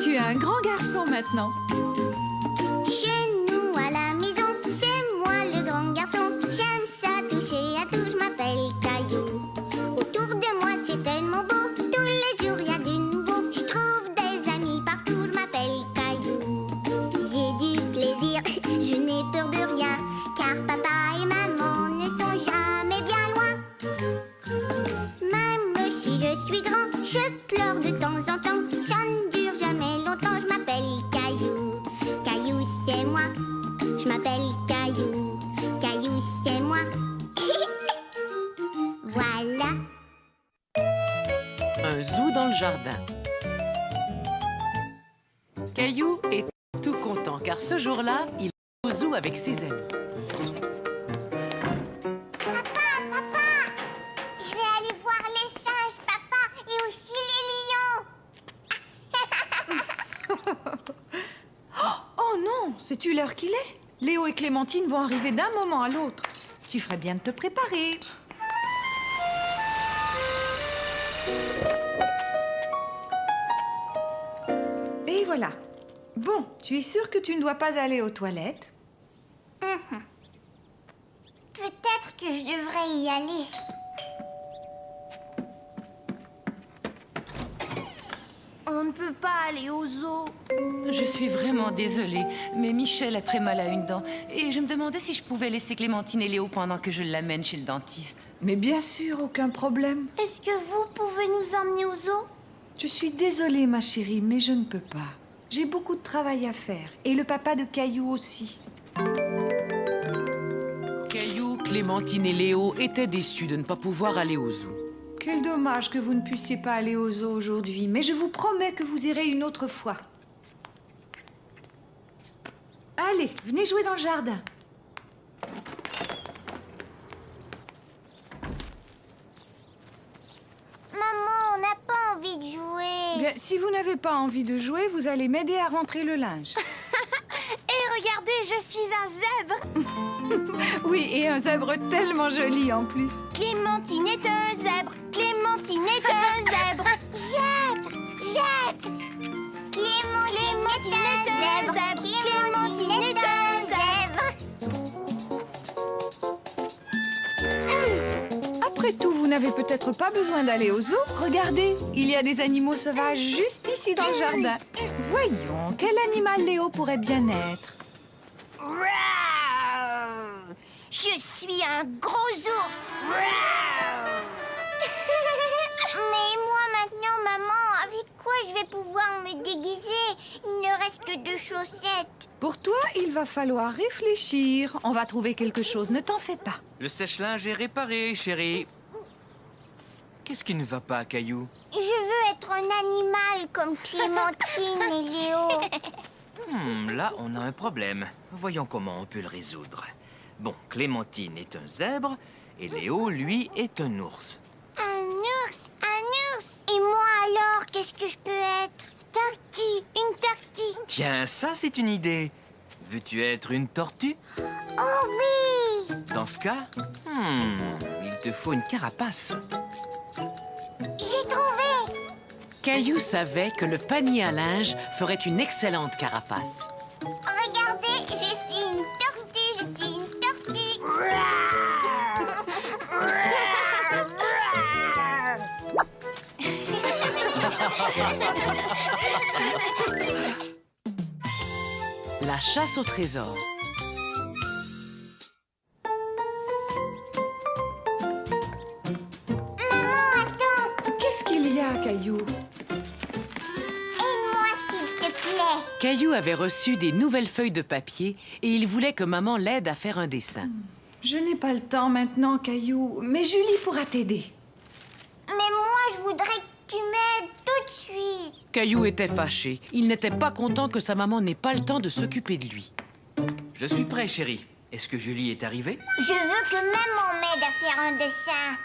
Tu es un grand garçon maintenant. Chez nous à la maison, c'est moi le grand garçon. J'aime ça toucher à tout, je m'appelle Caillou. Autour de moi c'est tellement beau, tous les jours il y a du nouveau. Je trouve des amis partout, je m'appelle Caillou. J'ai du plaisir, je n'ai peur de rien, car papa et maman ne sont jamais bien loin. Même si je suis grand, je pleure de temps en temps. Ça ne dure jamais longtemps, je m'appelle Caillou. Caillou c'est moi, je m'appelle Caillou. Caillou c'est moi. Voilà. Un zoo dans le jardin. Caillou est tout content car ce jour-là, il est au zoo avec ses amis. Papa, je vais aller voir les singes, papa, et aussi les lions. Oh non, sais-tu l'heure qu'il est? Léo et Clémentine vont arriver d'un moment à l'autre. Tu ferais bien de te préparer. Et voilà. Bon, tu es sûre que tu ne dois pas aller aux toilettes? Peut-être que je devrais y aller. On ne peut pas aller au zoo. Je suis vraiment désolée, mais Michel a très mal à une dent. Et je me demandais si je pouvais laisser Clémentine et Léo pendant que je l'amène chez le dentiste. Mais bien sûr, aucun problème. Est-ce que vous pouvez nous emmener au zoo? Je suis désolée, ma chérie, mais je ne peux pas. J'ai beaucoup de travail à faire. Et le papa de Caillou aussi. Caillou, Clémentine et Léo étaient déçus de ne pas pouvoir aller au zoo. Quel dommage que vous ne puissiez pas aller au zoo aujourd'hui, mais je vous promets que vous irez une autre fois. Allez, venez jouer dans le jardin. Maman, on n'a pas envie de jouer. Bien, si vous n'avez pas envie de jouer, vous allez m'aider à rentrer le linge. Et regardez, je suis un zèbre. Oui, et un zèbre tellement joli en plus. Clémentine est un zèbre. Clémentine est un zèbre. Zèbre, zèbre. Clémentine est un zèbre. Clémentine est un zèbre. Après tout, vous n'avez peut-être pas besoin d'aller au zoo. Regardez, il y a des animaux sauvages juste ici dans le jardin. Voyons, quel animal Léo pourrait bien être? Je suis un gros ours. Mais moi maintenant, maman, avec quoi je vais pouvoir me déguiser? Il ne reste que 2 chaussettes. Pour toi, il va falloir réfléchir. On va trouver quelque chose, ne t'en fais pas. Le sèche-linge est réparé, chérie. Qu'est-ce qui ne va pas, Caillou? Je veux être un animal comme Clémentine et Léo. Là, on a un problème. Voyons comment on peut le résoudre. Bon, Clémentine est un zèbre et Léo, lui, est un ours. Un ours, un ours. Et moi alors, qu'est-ce que je peux être? Tortue, une tortue. Tiens, ça, c'est une idée. Veux-tu être une tortue? Oh oui. Dans ce cas, il te faut une carapace. J'ai trouvé. Caillou savait que le panier à linge ferait une excellente carapace. Regardez, je suis une tortue, je suis une tortue. La chasse au trésor. Maman, attends. Qu'est-ce qu'il y a, Caillou? Aide-moi, s'il te plaît. Caillou avait reçu des nouvelles feuilles de papier et il voulait que maman l'aide à faire un dessin. Je n'ai pas le temps maintenant, Caillou, mais Julie pourra t'aider. Mais moi, je voudrais que tu m'aides tout de suite. Caillou était fâché. Il n'était pas content que sa maman n'ait pas le temps de s'occuper de lui. Je suis prêt, chérie. Est-ce que Julie est arrivée? Je veux que maman m'aide à faire un dessin.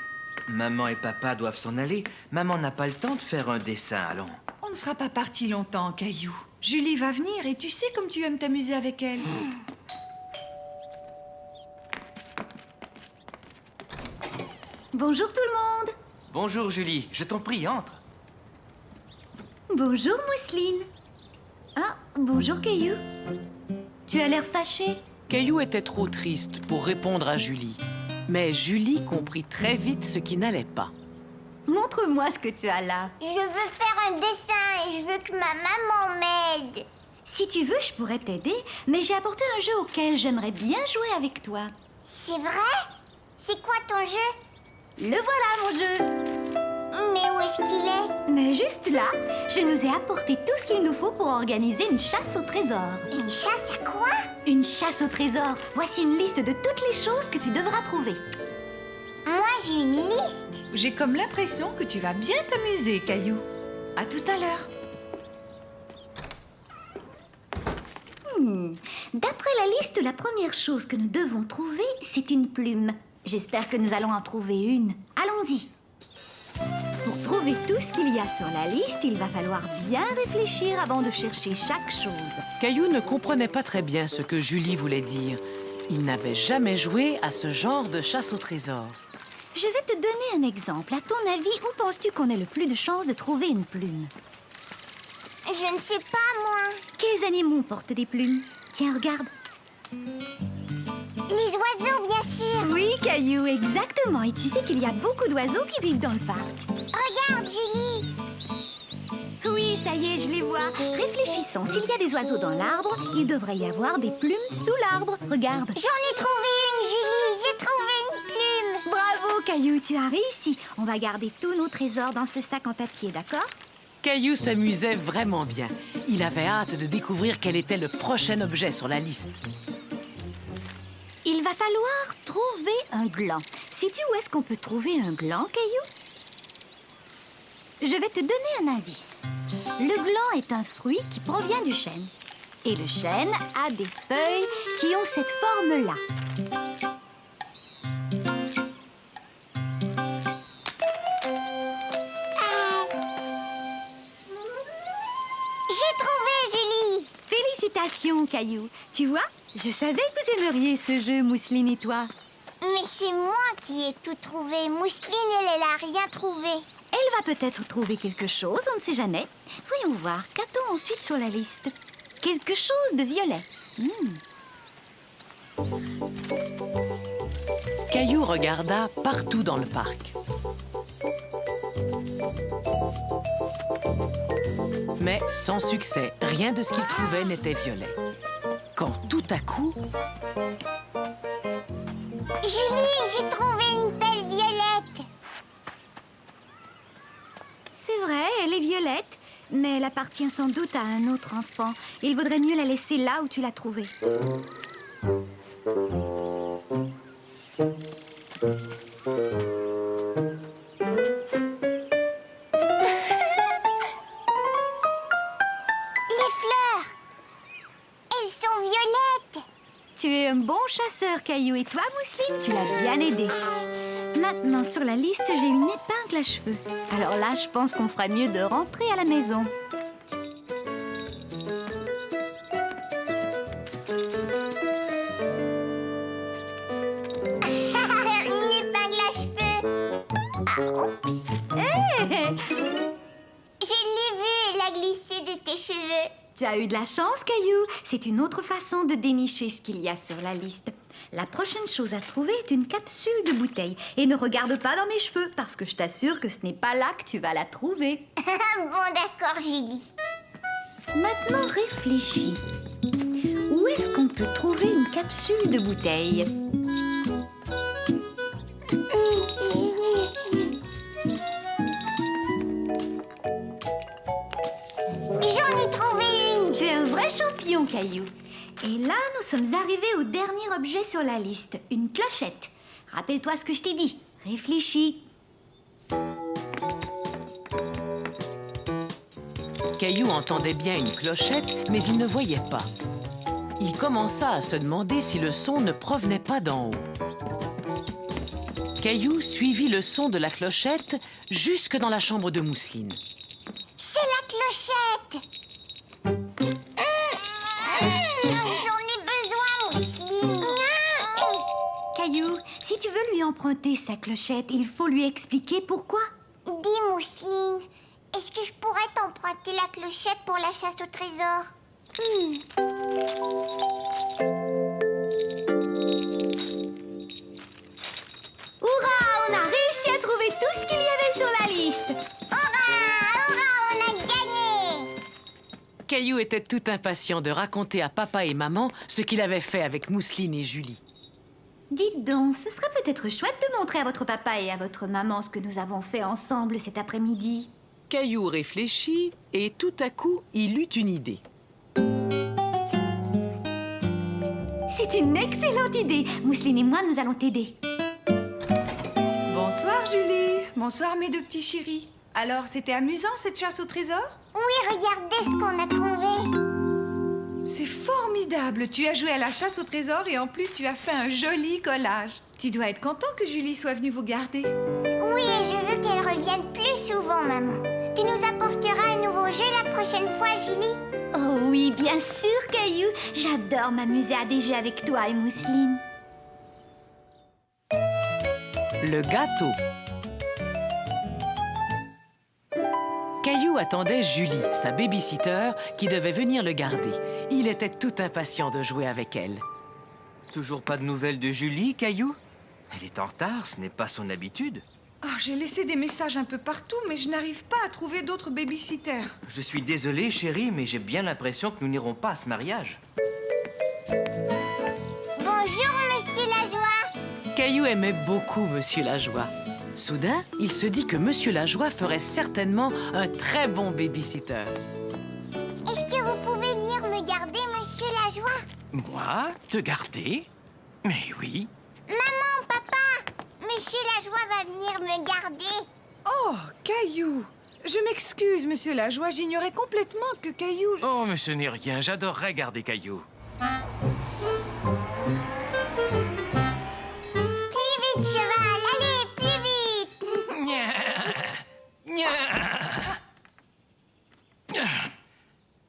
Maman et papa doivent s'en aller. Maman n'a pas le temps de faire un dessin, allons. On ne sera pas parti longtemps, Caillou. Julie va venir et tu sais comme tu aimes t'amuser avec elle. Bonjour tout le monde. Bonjour, Julie. Je t'en prie, entre. Bonjour Mousseline. Ah, bonjour Caillou. Tu as l'air fâché. Caillou était trop triste pour répondre à Julie. Mais Julie comprit très vite ce qui n'allait pas. Montre-moi ce que tu as là. Je veux faire un dessin et je veux que ma maman m'aide. Si tu veux, je pourrais t'aider, mais j'ai apporté un jeu auquel j'aimerais bien jouer avec toi. C'est vrai? C'est quoi ton jeu? Le voilà, mon jeu. Mais où est-ce qu'il est? Mais juste là, je nous ai apporté tout ce qu'il nous faut pour organiser une chasse au trésor. Une chasse à quoi? Une chasse au trésor. Voici une liste de toutes les choses que tu devras trouver. Moi, j'ai une liste. J'ai comme l'impression que tu vas bien t'amuser, Caillou. À tout à l'heure. D'après la liste, la première chose que nous devons trouver, c'est une plume. J'espère que nous allons en trouver une. Allons-y. Pour trouver tout ce qu'il y a sur la liste, il va falloir bien réfléchir avant de chercher chaque chose. Caillou ne comprenait pas très bien ce que Julie voulait dire. Il n'avait jamais joué à ce genre de chasse au trésor. Je vais te donner un exemple. À ton avis, où penses-tu qu'on ait le plus de chances de trouver une plume? Je ne sais pas, moi. Quels animaux portent des plumes? Tiens, regarde. Les oiseaux, bien sûr. Oui, Caillou, exactement. Et tu sais qu'il y a beaucoup d'oiseaux qui vivent dans le parc. Regarde, Julie. Oui, ça y est, je les vois. Réfléchissons. S'il y a des oiseaux dans l'arbre, il devrait y avoir des plumes sous l'arbre. Regarde. J'en ai trouvé une, Julie. J'ai trouvé une plume. Bravo, Caillou, tu as réussi. On va garder tous nos trésors dans ce sac en papier, d'accord? Caillou s'amusait vraiment bien. Il avait hâte de découvrir quel était le prochain objet sur la liste. Il va falloir trouver un gland. Sais-tu où est-ce qu'on peut trouver un gland, Caillou? Je vais te donner un indice. Le gland est un fruit qui provient du chêne. Et le chêne a des feuilles qui ont cette forme-là. J'ai trouvé, Julie. Félicitations, Caillou. Tu vois, je savais que vous aimeriez ce jeu, Mousseline et toi. Mais c'est moi qui ai tout trouvé. Mousseline, elle a rien trouvé. Elle va peut-être trouver quelque chose, on ne sait jamais. Voyons voir, qu'a-t-on ensuite sur la liste? Quelque chose de violet. Caillou regarda partout dans le parc. Mais sans succès, rien de ce qu'il trouvait n'était violet. Quand tout à coup, Julie, j'ai trouvé une pelle violette. C'est vrai, elle est violette, mais elle appartient sans doute à un autre enfant. Il vaudrait mieux la laisser là où tu l'as trouvée. Les fleurs. Elles sont violettes. Tu es un bon chasseur, Caillou, et toi, Mousseline, tu l'as bien aidé. Maintenant, sur la liste, j'ai une épingle à cheveux. Alors là, je pense qu'on fera mieux de rentrer à la maison. Une épingle à cheveux. Ah, oups. Je l'ai vue, elle a glissé de tes cheveux. Tu as eu de la chance, Caillou. C'est une autre façon de dénicher ce qu'il y a sur la liste. La prochaine chose à trouver est une capsule de bouteille. Et ne regarde pas dans mes cheveux, parce que je t'assure que ce n'est pas là que tu vas la trouver. Bon, d'accord, Julie. Maintenant, réfléchis. Où est-ce qu'on peut trouver une capsule de bouteille? J'en ai trouvé une. Tu es un vrai champion, Caillou. Et là, nous sommes arrivés au dernier objet sur la liste, une clochette. Rappelle-toi ce que je t'ai dit. Réfléchis. Caillou entendait bien une clochette, mais il ne voyait pas. Il commença à se demander si le son ne provenait pas d'en haut. Caillou suivit le son de la clochette jusque dans la chambre de Mousseline. C'est la clochette. J'en ai besoin, Mousseline. Caillou, si tu veux lui emprunter sa clochette, il faut lui expliquer pourquoi. Dis, Mousseline, est-ce que je pourrais t'emprunter la clochette pour la chasse au trésor? Hurrah! On a réussi à trouver tout ce qu'il y avait sur la liste. Hurrah! Hurrah! On a gagné! Caillou était tout impatient de raconter à papa et maman ce qu'il avait fait avec Mousseline et Julie. Dites donc, ce serait peut-être chouette de montrer à votre papa et à votre maman ce que nous avons fait ensemble cet après-midi. Caillou réfléchit et tout à coup, il eut une idée. C'est une excellente idée. Mousseline et moi, nous allons t'aider. Bonsoir, Julie. Bonsoir, mes deux petits chéris. Alors, c'était amusant, cette chasse au trésor? Oui, regardez ce qu'on a trouvé. C'est formidable. Tu as joué à la chasse au trésor et en plus, tu as fait un joli collage. Tu dois être content que Julie soit venue vous garder. Oui, et je veux qu'elle revienne plus souvent, maman. Tu nous apporteras un nouveau jeu la prochaine fois, Julie? Oh oui, bien sûr, Caillou. J'adore m'amuser à des jeux avec toi et Mousseline. Le gâteau. Caillou attendait Julie, sa baby-sitter, qui devait venir le garder. Il était tout impatient de jouer avec elle. Toujours pas de nouvelles de Julie, Caillou? Elle est en retard, ce n'est pas son habitude. Oh, j'ai laissé des messages un peu partout, mais je n'arrive pas à trouver d'autres baby-sitters. Je suis désolé, chérie, mais j'ai bien l'impression que nous n'irons pas à ce mariage. Bonjour, Monsieur Lajoie. Caillou aimait beaucoup Monsieur Lajoie. Soudain, il se dit que Monsieur Lajoie ferait certainement un très bon baby-sitter. Est-ce que vous pouvez venir me garder, Monsieur Lajoie? Moi? Te garder? Mais oui. Maman, papa, Monsieur Lajoie va venir me garder. Oh, Caillou. Je m'excuse, Monsieur Lajoie. J'ignorais complètement que Caillou... Oh, mais ce n'est rien. J'adorerais garder Caillou. Plus vite, cheval, allez, plus vite.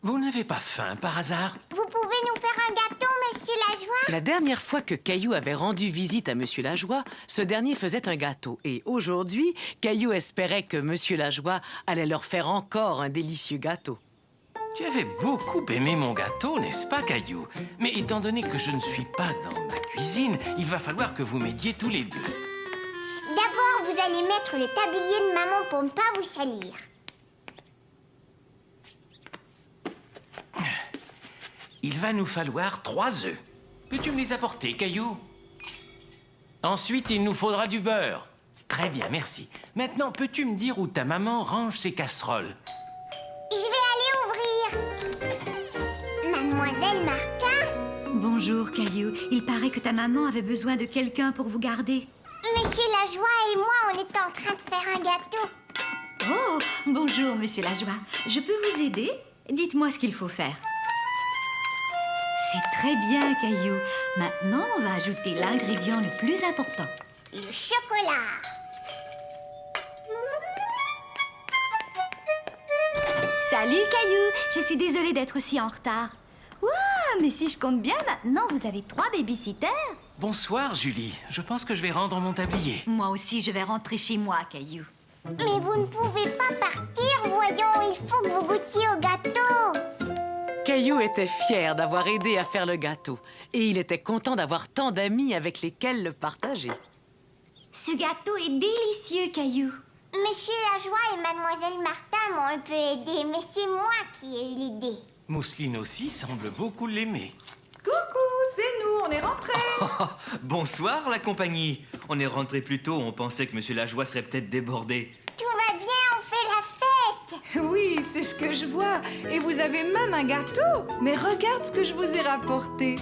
Vous n'avez pas faim, par hasard? Vous pouvez nous faire un gâteau, Monsieur Lajoie? La dernière fois que Caillou avait rendu visite à Monsieur Lajoie, ce dernier faisait un gâteau. Et aujourd'hui, Caillou espérait que Monsieur Lajoie allait leur faire encore un délicieux gâteau. Tu avais beaucoup aimé mon gâteau, n'est-ce pas, Caillou? Mais étant donné que je ne suis pas dans ma cuisine, il va falloir que vous m'aidiez tous les deux. D'abord, vous allez mettre le tablier de maman pour ne pas vous salir. Il va nous falloir 3 œufs. Peux-tu me les apporter, Caillou? Ensuite, il nous faudra du beurre. Très bien, merci. Maintenant, peux-tu me dire où ta maman range ses casseroles? Je vais aller ouvrir. Mademoiselle Martin? Bonjour, Caillou. Il paraît que ta maman avait besoin de quelqu'un pour vous garder. Monsieur Lajoie et moi, on est en train de faire un gâteau. Oh, bonjour, Monsieur Lajoie. Je peux vous aider? Dites-moi ce qu'il faut faire. C'est très bien, Caillou. Maintenant, on va ajouter l'ingrédient le plus important. Le chocolat. Salut, Caillou. Je suis désolée d'être si en retard. Ouah, mais si je compte bien, maintenant, vous avez 3 baby-sitters. Bonsoir, Julie. Je pense que je vais rendre mon tablier. Moi aussi, je vais rentrer chez moi, Caillou. Mais vous ne pouvez pas partir, voyons. Il faut que vous goûtiez au gâteau. Caillou était fier d'avoir aidé à faire le gâteau. Et il était content d'avoir tant d'amis avec lesquels le partager. Ce gâteau est délicieux, Caillou. Monsieur Lajoie et Mademoiselle Martin m'ont un peu aidé, mais c'est moi qui ai eu l'idée. Mousseline aussi semble beaucoup l'aimer. Coucou, c'est nous, on est rentrés. Bonsoir, la compagnie. On est rentré plus tôt, on pensait que Monsieur Lajoie serait peut-être débordé. Tout va bien, on fait la fête. Oui, c'est ce que je vois. Et vous avez même un gâteau. Mais regarde ce que je vous ai rapporté.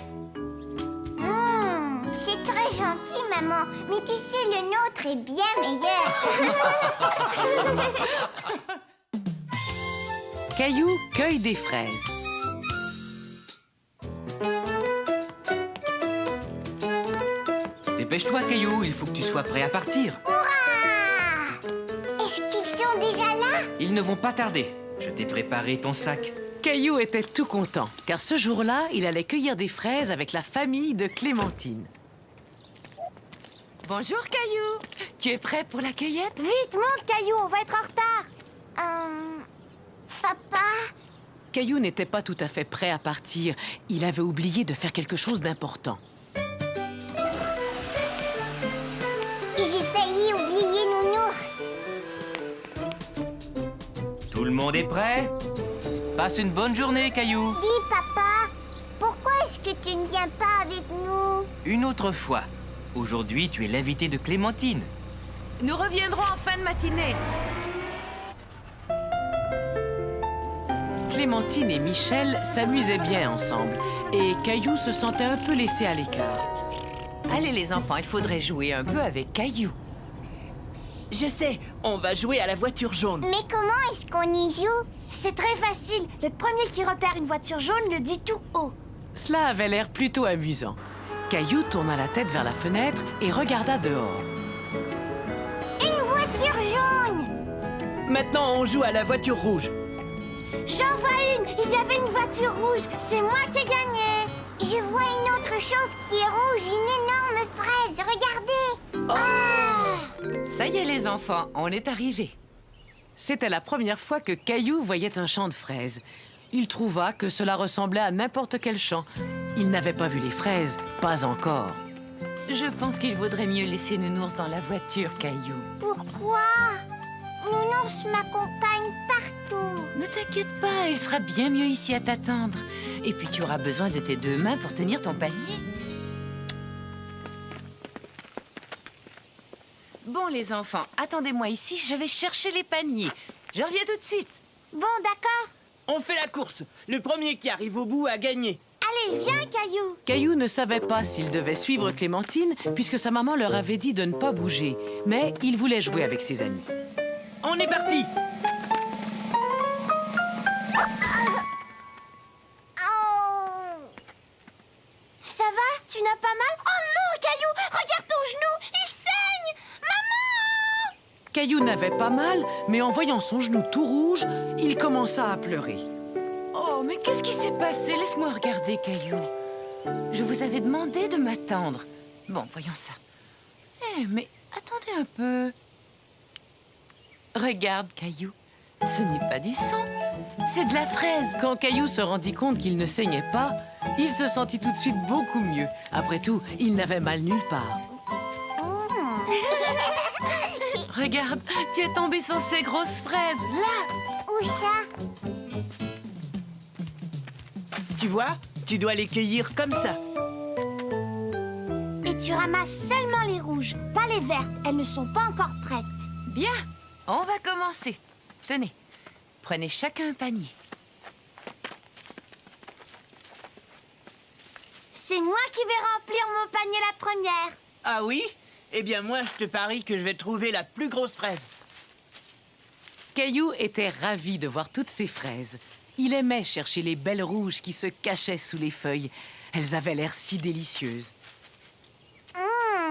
C'est très gentil, maman. Mais tu sais, le nôtre est bien meilleur. Caillou cueille des fraises. Dépêche-toi, Caillou, il faut que tu sois prêt à partir. Hurrah! Est-ce qu'ils sont déjà là? Ils ne vont pas tarder. Je t'ai préparé ton sac. Caillou était tout content, car ce jour-là, il allait cueillir des fraises avec la famille de Clémentine. Bonjour, Caillou. Tu es prêt pour la cueillette? Vite, monte, Caillou, on va être en retard. Papa? Caillou n'était pas tout à fait prêt à partir. Il avait oublié de faire quelque chose d'important. J'ai failli oublier Nounours. Tout le monde est prêt? Passe une bonne journée, Caillou. Dis, papa, pourquoi est-ce que tu ne viens pas avec nous? Une autre fois. Aujourd'hui, tu es l'invité de Clémentine. Nous reviendrons en fin de matinée. Clémentine et Michel s'amusaient bien ensemble et Caillou se sentait un peu laissé à l'écart. Allez les enfants, il faudrait jouer un peu avec Caillou. Je sais, on va jouer à la voiture jaune. Mais comment est-ce qu'on y joue? C'est très facile. Le premier qui repère une voiture jaune le dit tout haut. Cela avait l'air plutôt amusant. Caillou tourna la tête vers la fenêtre et regarda dehors. Une voiture jaune! Maintenant, on joue à la voiture rouge. J'en vois une. Il y avait une voiture rouge. C'est moi qui ai gagné. Je vois une autre chose qui est rouge, une énorme fraise. Regardez! Ah! Ça y est les enfants, on est arrivés. C'était la première fois que Caillou voyait un champ de fraises. Il trouva que cela ressemblait à n'importe quel champ. Il n'avait pas vu les fraises, pas encore. Je pense qu'il vaudrait mieux laisser Nounours dans la voiture, Caillou. Pourquoi? Nounours m'accompagne partout. Ne t'inquiète pas, il sera bien mieux ici à t'attendre. Et puis tu auras besoin de tes deux mains pour tenir ton panier. Bon les enfants, attendez-moi ici, je vais chercher les paniers. Je reviens tout de suite. Bon, d'accord. On fait la course. Le premier qui arrive au bout a gagné. Allez, viens, Caillou. Caillou ne savait pas s'il devait suivre Clémentine puisque sa maman leur avait dit de ne pas bouger. Mais il voulait jouer avec ses amis. On est parti. Oh! Ça va? Tu n'as pas mal? Oh non, Caillou! Regarde ton genou! Il saigne! Maman! Caillou n'avait pas mal, mais en voyant son genou tout rouge, il commença à pleurer. Oh, mais qu'est-ce qui s'est passé? Laisse-moi regarder, Caillou. Je vous avais demandé de m'attendre. Bon, voyons ça. Eh, mais attendez un peu. Regarde, Caillou. Ce n'est pas du sang, c'est de la fraise. Quand Caillou se rendit compte qu'il ne saignait pas, il se sentit tout de suite beaucoup mieux. Après tout, il n'avait mal nulle part. Regarde, tu es tombé sur ces grosses fraises, là. Où ça? Tu vois, tu dois les cueillir comme ça. Et tu ramasses seulement les rouges, pas les vertes. Elles ne sont pas encore prêtes. Bien, on va commencer. Tenez, prenez chacun un panier. C'est moi qui vais remplir mon panier la première. Ah oui? Eh bien, moi, je te parie que je vais trouver la plus grosse fraise. Caillou était ravi de voir toutes ces fraises. Il aimait chercher les belles rouges qui se cachaient sous les feuilles. Elles avaient l'air si délicieuses.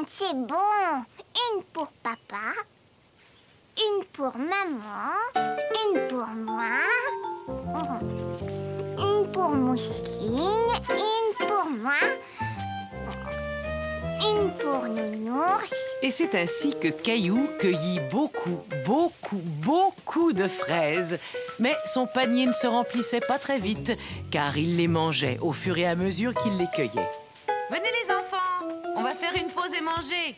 C'est bon. Une pour papa, une pour maman, une pour moi, une pour Mousseline, une pour moi, une pour Nounours. Et c'est ainsi que Caillou cueillit beaucoup de fraises. Mais son panier ne se remplissait pas très vite, car il les mangeait au fur et à mesure qu'il les cueillait. Venez les enfants, on va faire une pause et manger.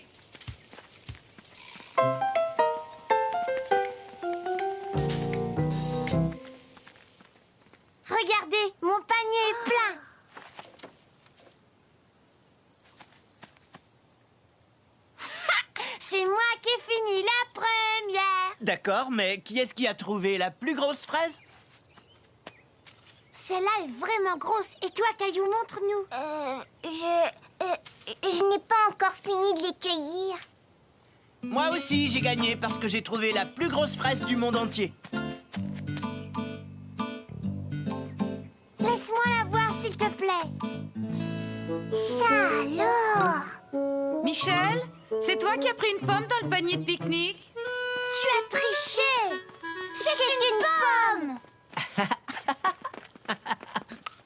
Regardez, mon panier est plein. C'est moi qui ai fini la première. D'accord, mais qui est-ce qui a trouvé la plus grosse fraise? Celle-là est vraiment grosse. Et toi, Caillou, montre-nous. Je n'ai pas encore fini de les cueillir. Moi aussi, j'ai gagné parce que j'ai trouvé la plus grosse fraise du monde entier. Laisse-moi la voir, s'il te plaît. Ça alors? Michel, c'est toi qui as pris une pomme dans le panier de pique-nique? Tu as triché. C'est une pomme.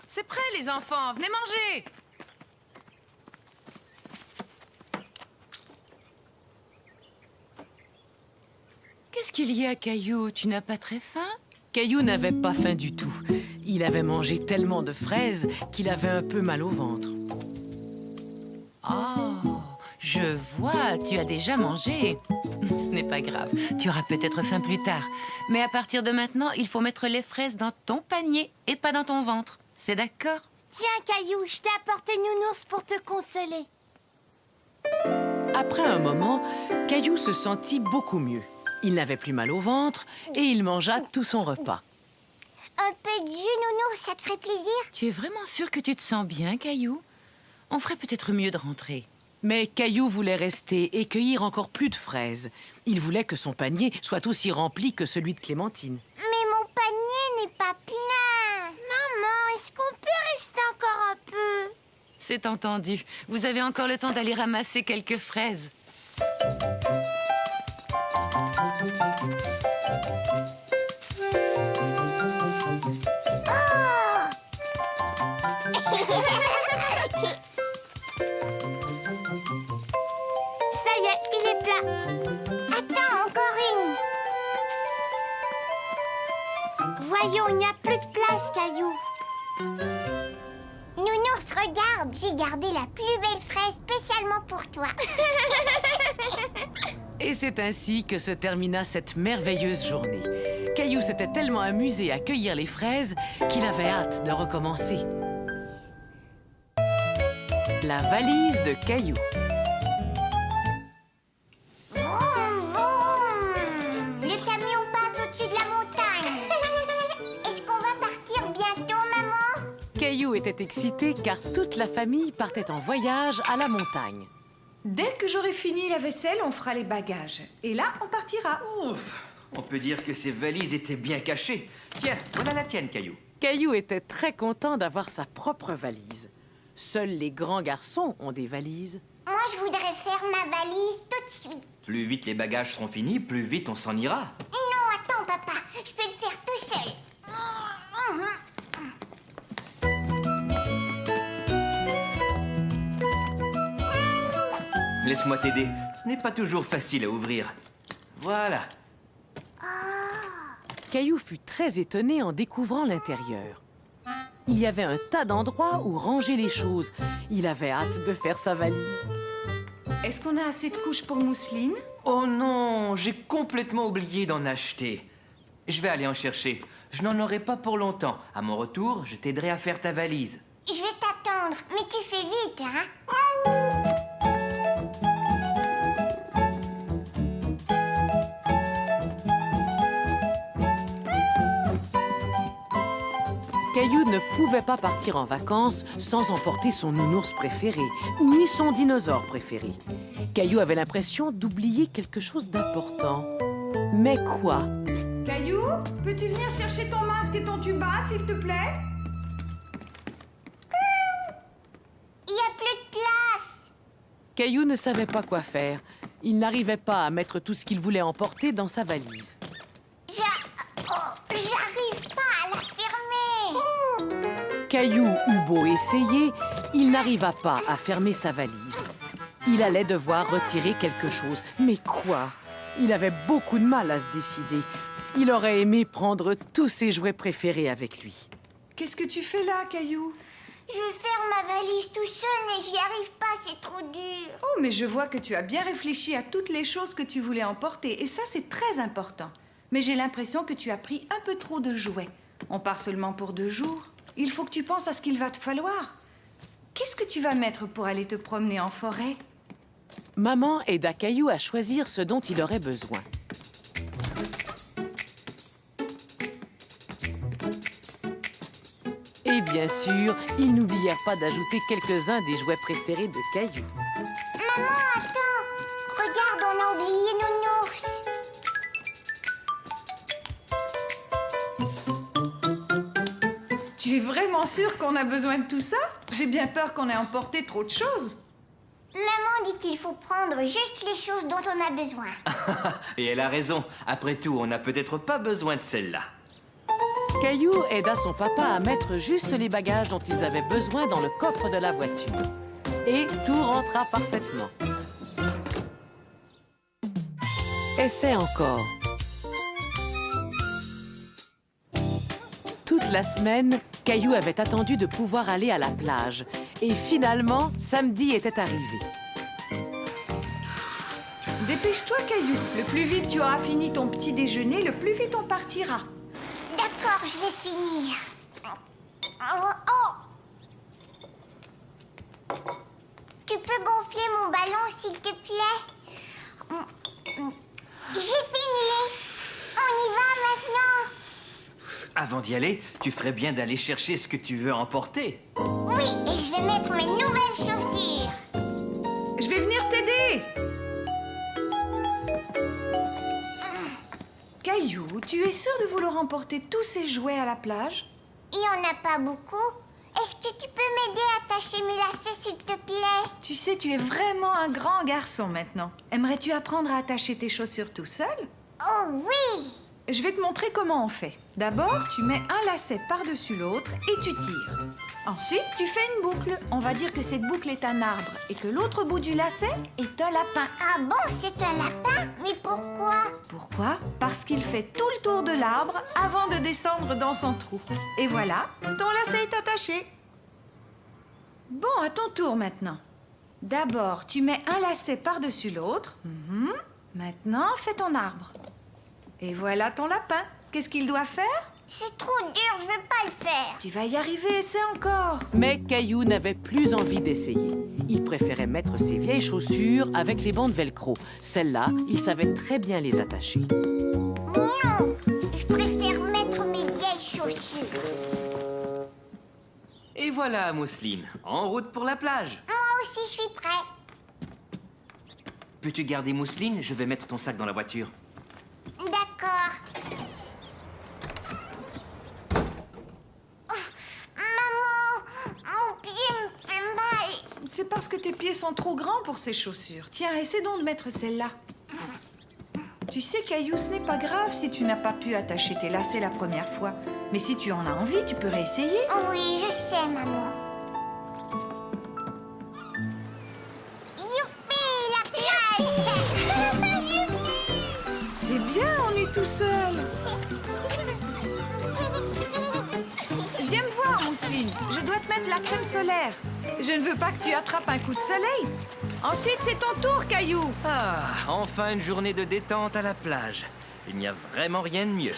C'est prêt les enfants, venez manger. Qu'est-ce qu'il y a, Caillou? Tu n'as pas très faim? Caillou n'avait pas faim du tout. Il avait mangé tellement de fraises qu'il avait un peu mal au ventre. Oh, je vois, tu as déjà mangé. Ce n'est pas grave, tu auras peut-être faim plus tard. Mais à partir de maintenant, il faut mettre les fraises dans ton panier et pas dans ton ventre. C'est d'accord? Tiens, Caillou, je t'ai apporté Nounours pour te consoler. Après un moment, Caillou se sentit beaucoup mieux. Il n'avait plus mal au ventre et il mangea tout son repas. Un peu de jus, Nounours, ça te ferait plaisir? Tu es vraiment sûr que tu te sens bien, Caillou? On ferait peut-être mieux de rentrer. Mais Caillou voulait rester et cueillir encore plus de fraises. Il voulait que son panier soit aussi rempli que celui de Clémentine. Mais mon panier n'est pas plein. Maman, est-ce qu'on peut rester encore un peu? C'est entendu. Vous avez encore le temps d'aller ramasser quelques fraises. Ça y est, il est plat. Attends, encore une. Voyons, il n'y a plus de place, Caillou. Nounours, regarde, j'ai gardé la plus belle fraise spécialement pour toi. Et c'est ainsi que se termina cette merveilleuse journée. Caillou s'était tellement amusé à cueillir les fraises qu'il avait hâte de recommencer. La valise de Caillou. Vroom, vroom. Le camion passe au-dessus de la montagne. Est-ce qu'on va partir bientôt, maman? Caillou était excité car toute la famille partait en voyage à la montagne. Dès que j'aurai fini la vaisselle, on fera les bagages. Et là, on partira. Ouf! On peut dire que ces valises étaient bien cachées. Tiens, voilà la tienne, Caillou. Caillou était très content d'avoir sa propre valise. Seuls les grands garçons ont des valises. Moi, je voudrais faire ma valise tout de suite. Plus vite les bagages seront finis, plus vite on s'en ira. Non, attends, papa. Je peux le faire tout seul. Laisse-moi t'aider. Ce n'est pas toujours facile à ouvrir. Voilà. Caillou fut très étonné en découvrant l'intérieur. Il y avait un tas d'endroits où ranger les choses. Il avait hâte de faire sa valise. Est-ce qu'on a assez de couches pour mousseline? Oh non, j'ai complètement oublié d'en acheter. Je vais aller en chercher. Je n'en aurai pas pour longtemps. À mon retour, je t'aiderai à faire ta valise. Je vais t'attendre, mais tu fais vite, hein? Caillou ne pouvait pas partir en vacances sans emporter son nounours préféré, ni son dinosaure préféré. Caillou avait l'impression d'oublier quelque chose d'important. Mais quoi? Caillou, peux-tu venir chercher ton masque et ton tuba, s'il te plaît? Il n'y a plus de place. Caillou ne savait pas quoi faire. Il n'arrivait pas à mettre tout ce qu'il voulait emporter dans sa valise. J'arrive pas à la fermer. Caillou eut beau essayer, il n'arriva pas à fermer sa valise. Il allait devoir retirer quelque chose. Mais quoi? Il avait beaucoup de mal à se décider. Il aurait aimé prendre tous ses jouets préférés avec lui. Qu'est-ce que tu fais là, Caillou? Je veux faire ma valise tout seul, mais j'y arrive pas, c'est trop dur. Oh, mais je vois que tu as bien réfléchi à toutes les choses que tu voulais emporter. Et ça, c'est très important. Mais j'ai l'impression que tu as pris un peu trop de jouets. On part seulement pour 2 jours. Il faut que tu penses à ce qu'il va te falloir. Qu'est-ce que tu vas mettre pour aller te promener en forêt? Maman aida Caillou à choisir ce dont il aurait besoin. Et bien sûr, ils n'oublièrent pas d'ajouter quelques-uns des jouets préférés de Caillou. Maman, attends. Regarde, on a oublié Nounours. Tu es vraiment sûre qu'on a besoin de tout ça? J'ai bien peur qu'on ait emporté trop de choses. Maman dit qu'il faut prendre juste les choses dont on a besoin. Et elle a raison. Après tout, on n'a peut-être pas besoin de celle-là. Caillou aida son papa à mettre juste les bagages dont ils avaient besoin dans le coffre de la voiture. Et tout rentra parfaitement. Essaie encore. Toute la semaine, Caillou avait attendu de pouvoir aller à la plage. Et finalement, samedi était arrivé. Dépêche-toi, Caillou. Le plus vite tu auras fini ton petit déjeuner, le plus vite on partira. D'accord, je vais finir. Oh. Tu peux gonfler mon ballon, s'il te plaît? J'ai fini. On y va maintenant? Avant d'y aller, tu ferais bien d'aller chercher ce que tu veux emporter. Oui, et je vais mettre mes nouvelles chaussures. Je vais venir t'aider. Caillou, tu es sûr de vouloir emporter tous ces jouets à la plage? Il n'y en a pas beaucoup. Est-ce que tu peux m'aider à attacher mes lacets, s'il te plaît? Tu sais, tu es vraiment un grand garçon maintenant. Aimerais-tu apprendre à attacher tes chaussures tout seul? Oh oui! Je vais te montrer comment on fait. D'abord, tu mets un lacet par-dessus l'autre et tu tires. Ensuite, tu fais une boucle. On va dire que cette boucle est un arbre et que l'autre bout du lacet est un lapin. Ah bon, c'est un lapin? Mais pourquoi? Pourquoi? Parce qu'il fait tout le tour de l'arbre avant de descendre dans son trou. Et voilà, ton lacet est attaché. Bon, à ton tour maintenant. D'abord, tu mets un lacet par-dessus l'autre. Maintenant, fais ton arbre. Et voilà ton lapin. Qu'est-ce qu'il doit faire? C'est trop dur, je veux pas le faire. Tu vas y arriver, essaie encore. Mais Caillou n'avait plus envie d'essayer. Il préférait mettre ses vieilles chaussures avec les bandes velcro. Celles-là, il savait très bien les attacher. Non, je préfère mettre mes vieilles chaussures. Et voilà, Mousseline, en route pour la plage. Moi aussi, je suis prêt. Peux-tu garder Mousseline? Je vais mettre ton sac dans la voiture. D'accord. Maman, mon pied me fait mal. C'est parce que tes pieds sont trop grands pour ces chaussures. Tiens, essaie donc de mettre celle-là. Tu sais, Caillou, ce n'est pas grave si tu n'as pas pu attacher tes lacets la première fois. Mais si tu en as envie, tu peux réessayer. Oui, je sais, maman. Youpi, la plage. Youpi. C'est bien, on est tout seul. Viens me voir, Mousseline. Je dois te mettre la crème solaire. Je ne veux pas que tu attrapes un coup de soleil. Ensuite, c'est ton tour, Caillou. Ah, enfin une journée de détente à la plage. Il n'y a vraiment rien de mieux.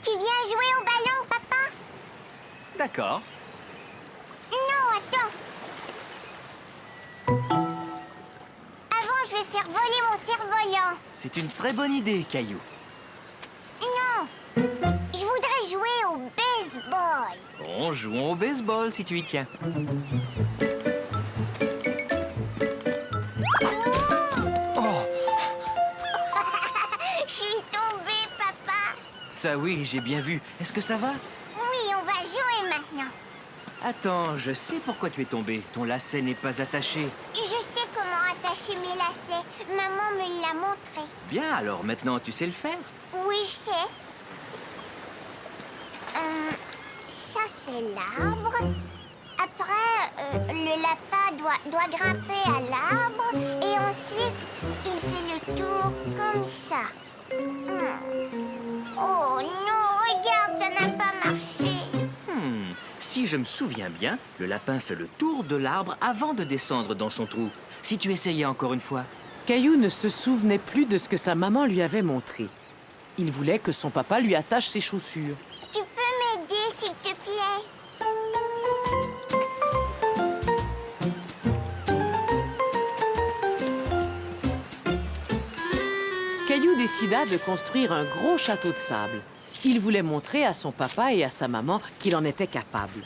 Tu viens jouer au ballon, papa? D'accord. Non, attends. Avant, je vais faire voler mon cerf-volant. C'est une très bonne idée, Caillou. Non, je voudrais jouer au baseball. Bon, jouons au baseball si tu y tiens. Oh, Je suis tombée, papa. ça oui, j'ai bien vu. Est-ce que ça va? Oui, on va jouer maintenant. Attends, je sais pourquoi tu es tombé. Ton lacet n'est pas attaché. Je sais comment attacher mes lacets. Maman me l'a montré. Bien, alors maintenant tu sais le faire. Oui, je sais. Ça, c'est l'arbre. Après, le lapin doit grimper à l'arbre. Et ensuite, il fait le tour comme ça. Oh non, regarde, ça n'a pas marché. Si je me souviens bien, le lapin fait le tour de l'arbre avant de descendre dans son trou. Si tu essayais encore une fois. Caillou ne se souvenait plus de ce que sa maman lui avait montré. Il voulait que son papa lui attache ses chaussures. Tu peux m'aider, s'il te plaît? Caillou décida de construire un gros château de sable. Il voulait montrer à son papa et à sa maman qu'il en était capable.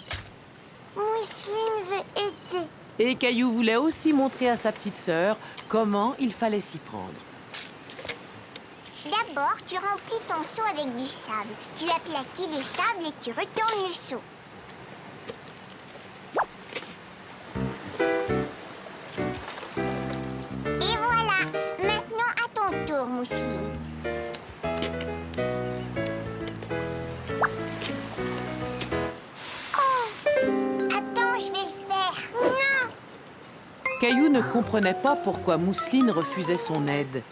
Mousseline veut aider. Et Caillou voulait aussi montrer à sa petite sœur comment il fallait s'y prendre. D'abord, tu remplis ton seau avec du sable. Tu aplatis le sable et tu retournes le seau. Et voilà. Maintenant, à ton tour, Mousseline. Oh! Attends, je vais le faire. Non! Caillou ne comprenait pas pourquoi Mousseline refusait son aide.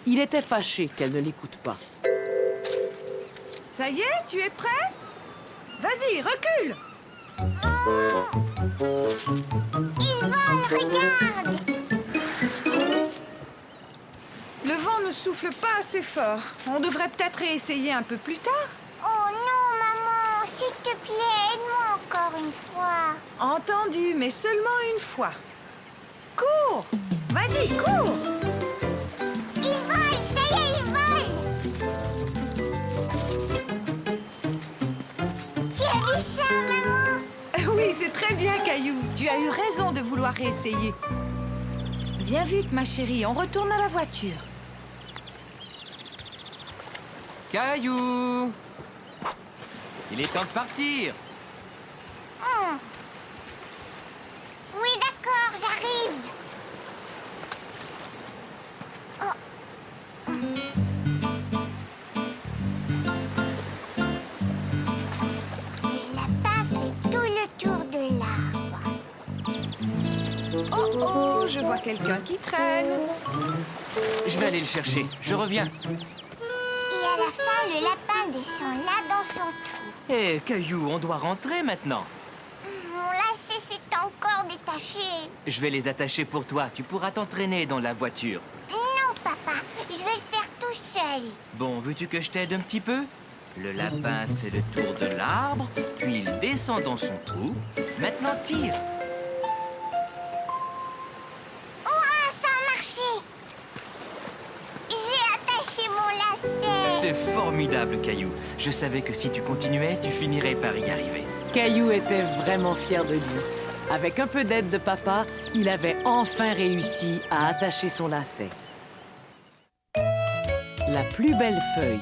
Il était fâché qu'elle ne l'écoute pas. Ça y est, tu es prêt? Vas-y, recule! Il vole, regarde! Le vent ne souffle pas assez fort. On devrait peut-être réessayer un peu plus tard. Oh non, maman, s'il te plaît, aide-moi encore une fois. Entendu, mais seulement une fois. Cours! Vas-y, cours! Il vole, ça y est, il vole! Tu as vu ça, maman? Oui, c'est très bien, Caillou. Tu as eu raison de vouloir réessayer. Viens vite, ma chérie, on retourne à la voiture. Caillou! Il est temps de partir. Oui, d'accord, j'arrive. Le lapin fait tout le tour de l'arbre. Oh, oh, je vois quelqu'un qui traîne. Je vais aller le chercher. Je reviens. Et à la fin, le lapin descend là dans son trou. Hé, Caillou, on doit rentrer maintenant. Mon lacet s'est encore détaché. Je vais les attacher pour toi. Tu pourras t'entraîner dans la voiture. Non, papa, je vais le faire tout seul. Bon, veux-tu que je t'aide un petit peu? Le lapin fait le tour de l'arbre, puis il descend dans son trou. Maintenant, tire. Hurrah, ça a marché. J'ai attaché mon lacet. C'est formidable, Caillou. Je savais que si tu continuais, tu finirais par y arriver. Caillou était vraiment fier de lui. Avec un peu d'aide de papa, il avait enfin réussi à attacher son lacet. La plus belle feuille.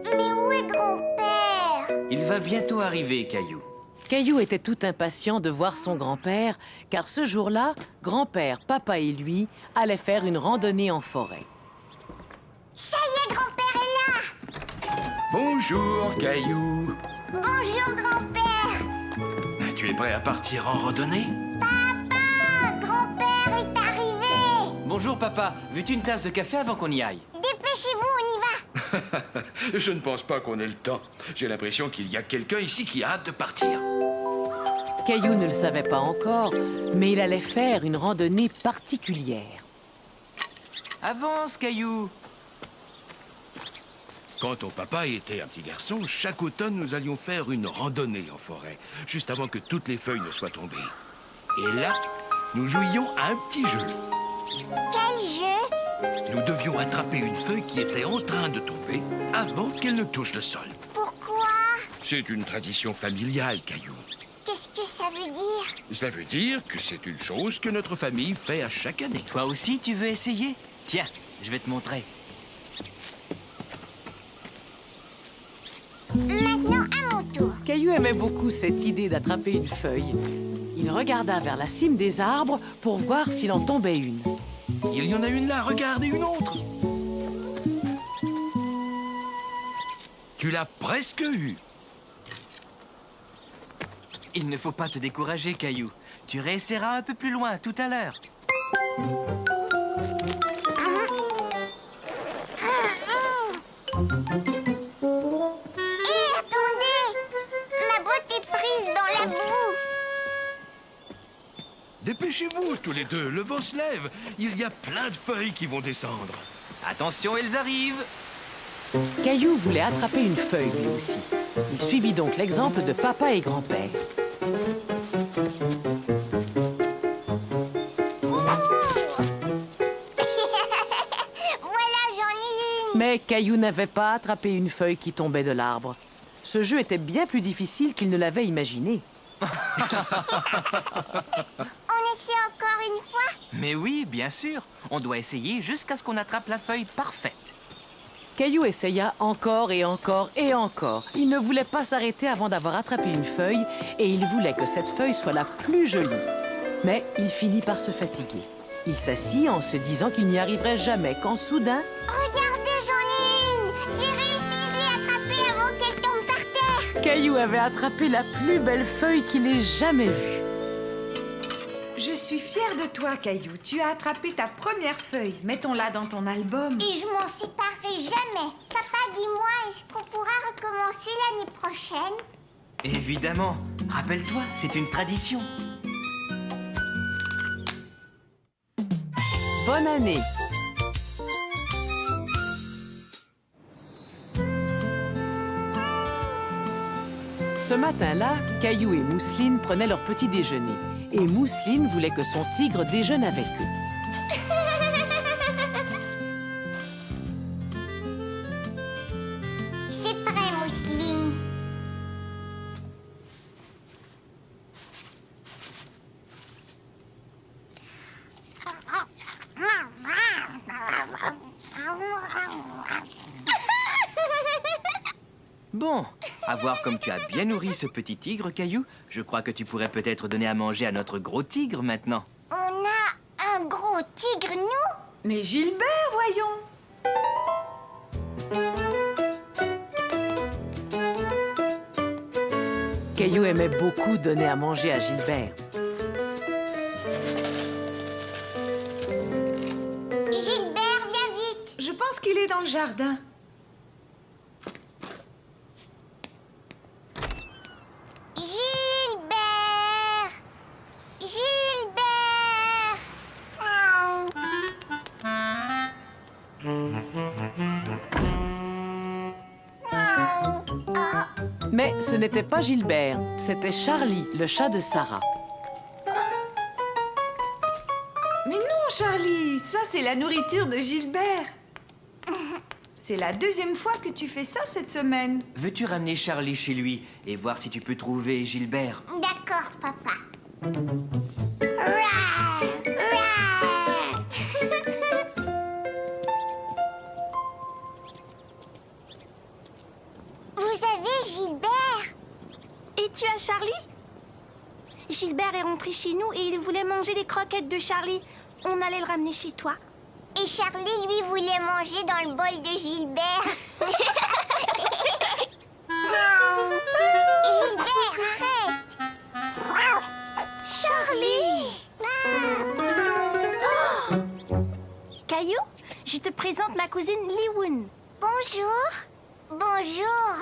Mais où est grand-père? Il va bientôt arriver, Caillou. Caillou était tout impatient de voir son grand-père, car ce jour-là, grand-père, papa et lui allaient faire une randonnée en forêt. Ça y est, grand-père est là. Bonjour, Caillou. Bonjour, grand-père. Tu es prêt à partir en randonnée? Papa, grand-père est arrivé. Bonjour, papa. Veux-tu une tasse de café avant qu'on y aille? Dépêchez-vous, on y va. Je ne pense pas qu'on ait le temps. J'ai l'impression qu'il y a quelqu'un ici qui a hâte de partir. Caillou ne le savait pas encore, mais il allait faire une randonnée particulière. Avance, Caillou. Quand ton papa était un petit garçon, chaque automne, nous allions faire une randonnée en forêt, juste avant que toutes les feuilles ne soient tombées. Et là, nous jouions à un petit jeu. Quel jeu? Nous devions attraper une feuille qui était en train de tomber avant qu'elle ne touche le sol. Pourquoi? C'est une tradition familiale, Caillou. Qu'est-ce que ça veut dire? Ça veut dire que c'est une chose que notre famille fait à chaque année. Toi aussi, tu veux essayer? Tiens, je vais te montrer. Maintenant, à mon tour. Caillou aimait beaucoup cette idée d'attraper une feuille. Il regarda vers la cime des arbres pour voir s'il en tombait une. Il y en a une là, regarde, et une autre. Tu l'as presque eue. Il ne faut pas te décourager, Caillou. Tu réessayeras un peu plus loin tout à l'heure. Hé, attendez! Ma botte est prise dans la boue. Dépêchez-vous, tous les deux, le vent se lève. Il y a plein de feuilles qui vont descendre. Attention, elles arrivent. Caillou voulait attraper une feuille lui aussi. Il suivit donc l'exemple de papa et grand-père. Voilà, j'en ai une. Mais Caillou n'avait pas attrapé une feuille qui tombait de l'arbre. Ce jeu était bien plus difficile qu'il ne l'avait imaginé. On essaie encore une fois? Mais oui, bien sûr. On doit essayer jusqu'à ce qu'on attrape la feuille parfaite. Caillou essaya encore et encore et encore. Il ne voulait pas s'arrêter avant d'avoir attrapé une feuille et il voulait que cette feuille soit la plus jolie. Mais il finit par se fatiguer. Il s'assit en se disant qu'il n'y arriverait jamais quand soudain... Regardez, j'en ai une. J'ai réussi à l'attraper avant qu'elle tombe par terre. Caillou avait attrapé la plus belle feuille qu'il ait jamais vue. Je suis fière de toi, Caillou. Tu as attrapé ta première feuille. Mettons-la dans ton album. Et je m'en séparerai jamais. Papa, dis-moi, est-ce qu'on pourra recommencer l'année prochaine? Évidemment. Rappelle-toi, c'est une tradition. Bonne année! Ce matin-là, Caillou et Mousseline prenaient leur petit déjeuner. Et Mousseline voulait que son tigre déjeune avec eux. C'est prêt, Mousseline. Bon, à voir comme tu as bien nourri ce petit tigre, Caillou, je crois que tu pourrais peut-être donner à manger à notre gros tigre maintenant. On a un gros tigre, nous? Mais Gilbert, voyons. Caillou aimait beaucoup donner à manger à Gilbert. Gilbert, viens vite. Je pense qu'il est dans le jardin. Gilbert! Gilbert! Mais ce n'était pas Gilbert, c'était Charlie, le chat de Sarah. Mais non, Charlie, ça c'est la nourriture de Gilbert. C'est la deuxième fois que tu fais ça cette semaine. Veux-tu ramener Charlie chez lui et voir si tu peux trouver Gilbert? D'accord, papa. Rar, rar. Vous avez Gilbert? Et tu as Charlie? Gilbert est rentré chez nous et il voulait manger les croquettes de Charlie. On allait le ramener chez toi. Et Charlie, lui, voulait manger dans le bol de Gilbert. Gilbert, arrête! Charlie! Caillou, je te présente ma cousine Li-Woon. Bonjour. Bonjour.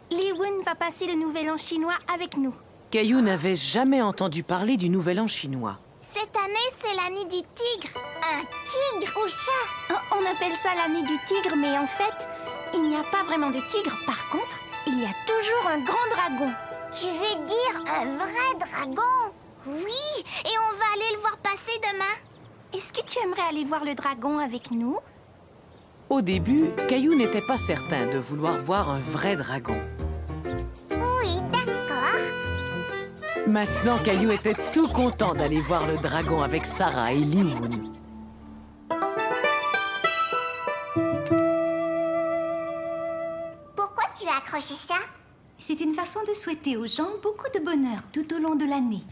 Li-Woon va passer le nouvel an chinois avec nous. Caillou n'avait jamais entendu parler du Nouvel An chinois. Cette année, c'est l'année du tigre. Un tigre? Où ça? On appelle ça l'année du tigre, mais en fait, il n'y a pas vraiment de tigre. Par contre, il y a toujours un grand dragon. Tu veux dire un vrai dragon? Oui, et on va aller le voir passer demain. Est-ce que tu aimerais aller voir le dragon avec nous? Au début, Caillou n'était pas certain de vouloir voir un vrai dragon. Oui, d'accord. Maintenant, Caillou était tout content d'aller voir le dragon avec Sarah et Li-Woon. Pourquoi tu as accroché ça? C'est une façon de souhaiter aux gens beaucoup de bonheur tout au long de l'année.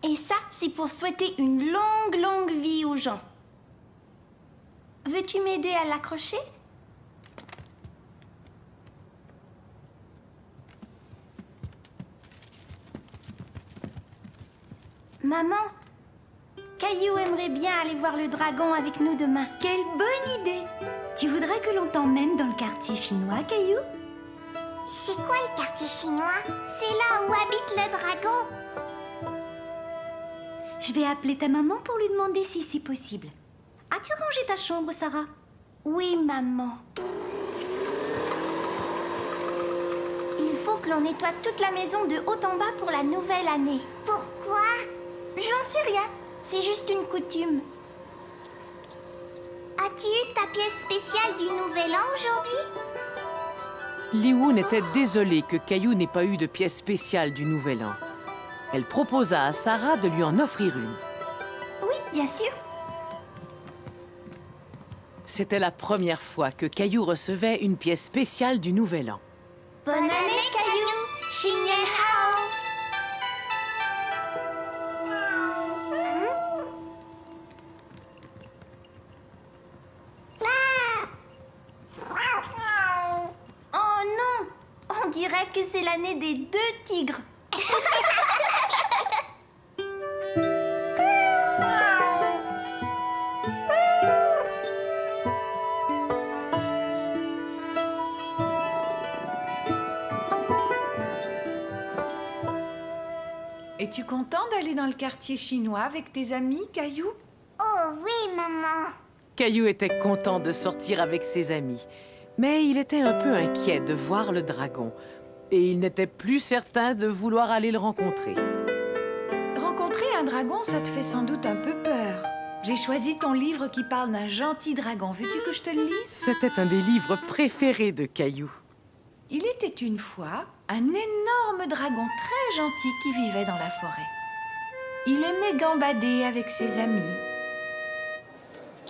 Et ça, c'est pour souhaiter une longue, longue vie aux gens. Veux-tu m'aider à l'accrocher? Maman, Caillou aimerait bien aller voir le dragon avec nous demain. Quelle bonne idée! Tu voudrais que l'on t'emmène dans le quartier chinois, Caillou? C'est quoi le quartier chinois? C'est là où habite le dragon. Je vais appeler ta maman pour lui demander si c'est possible. As-tu rangé ta chambre, Sarah? Oui, maman. Il faut que l'on nettoie toute la maison de haut en bas pour la nouvelle année. Pourquoi? J'en sais rien. C'est juste une coutume. As-tu eu ta pièce spéciale du Nouvel An aujourd'hui? Li-Woon était désolée que Caillou n'ait pas eu de pièce spéciale du Nouvel An. Elle proposa à Sarah de lui en offrir une. Oui, bien sûr. C'était la première fois que Caillou recevait une pièce spéciale du Nouvel An. Bonne année, Caillou. Xing Yuan Hao. Oh non! On dirait que c'est l'année des 2 tigres. Es-tu content d'aller dans le quartier chinois avec tes amis, Caillou? Oh oui, maman. Caillou était content de sortir avec ses amis, mais il était un peu inquiet de voir le dragon. Et il n'était plus certain de vouloir aller le rencontrer. Rencontrer un dragon, ça te fait sans doute un peu peur. J'ai choisi ton livre qui parle d'un gentil dragon. Veux-tu que je te le lise? C'était un des livres préférés de Caillou. Il était une fois un énorme dragon très gentil qui vivait dans la forêt. Il aimait gambader avec ses amis.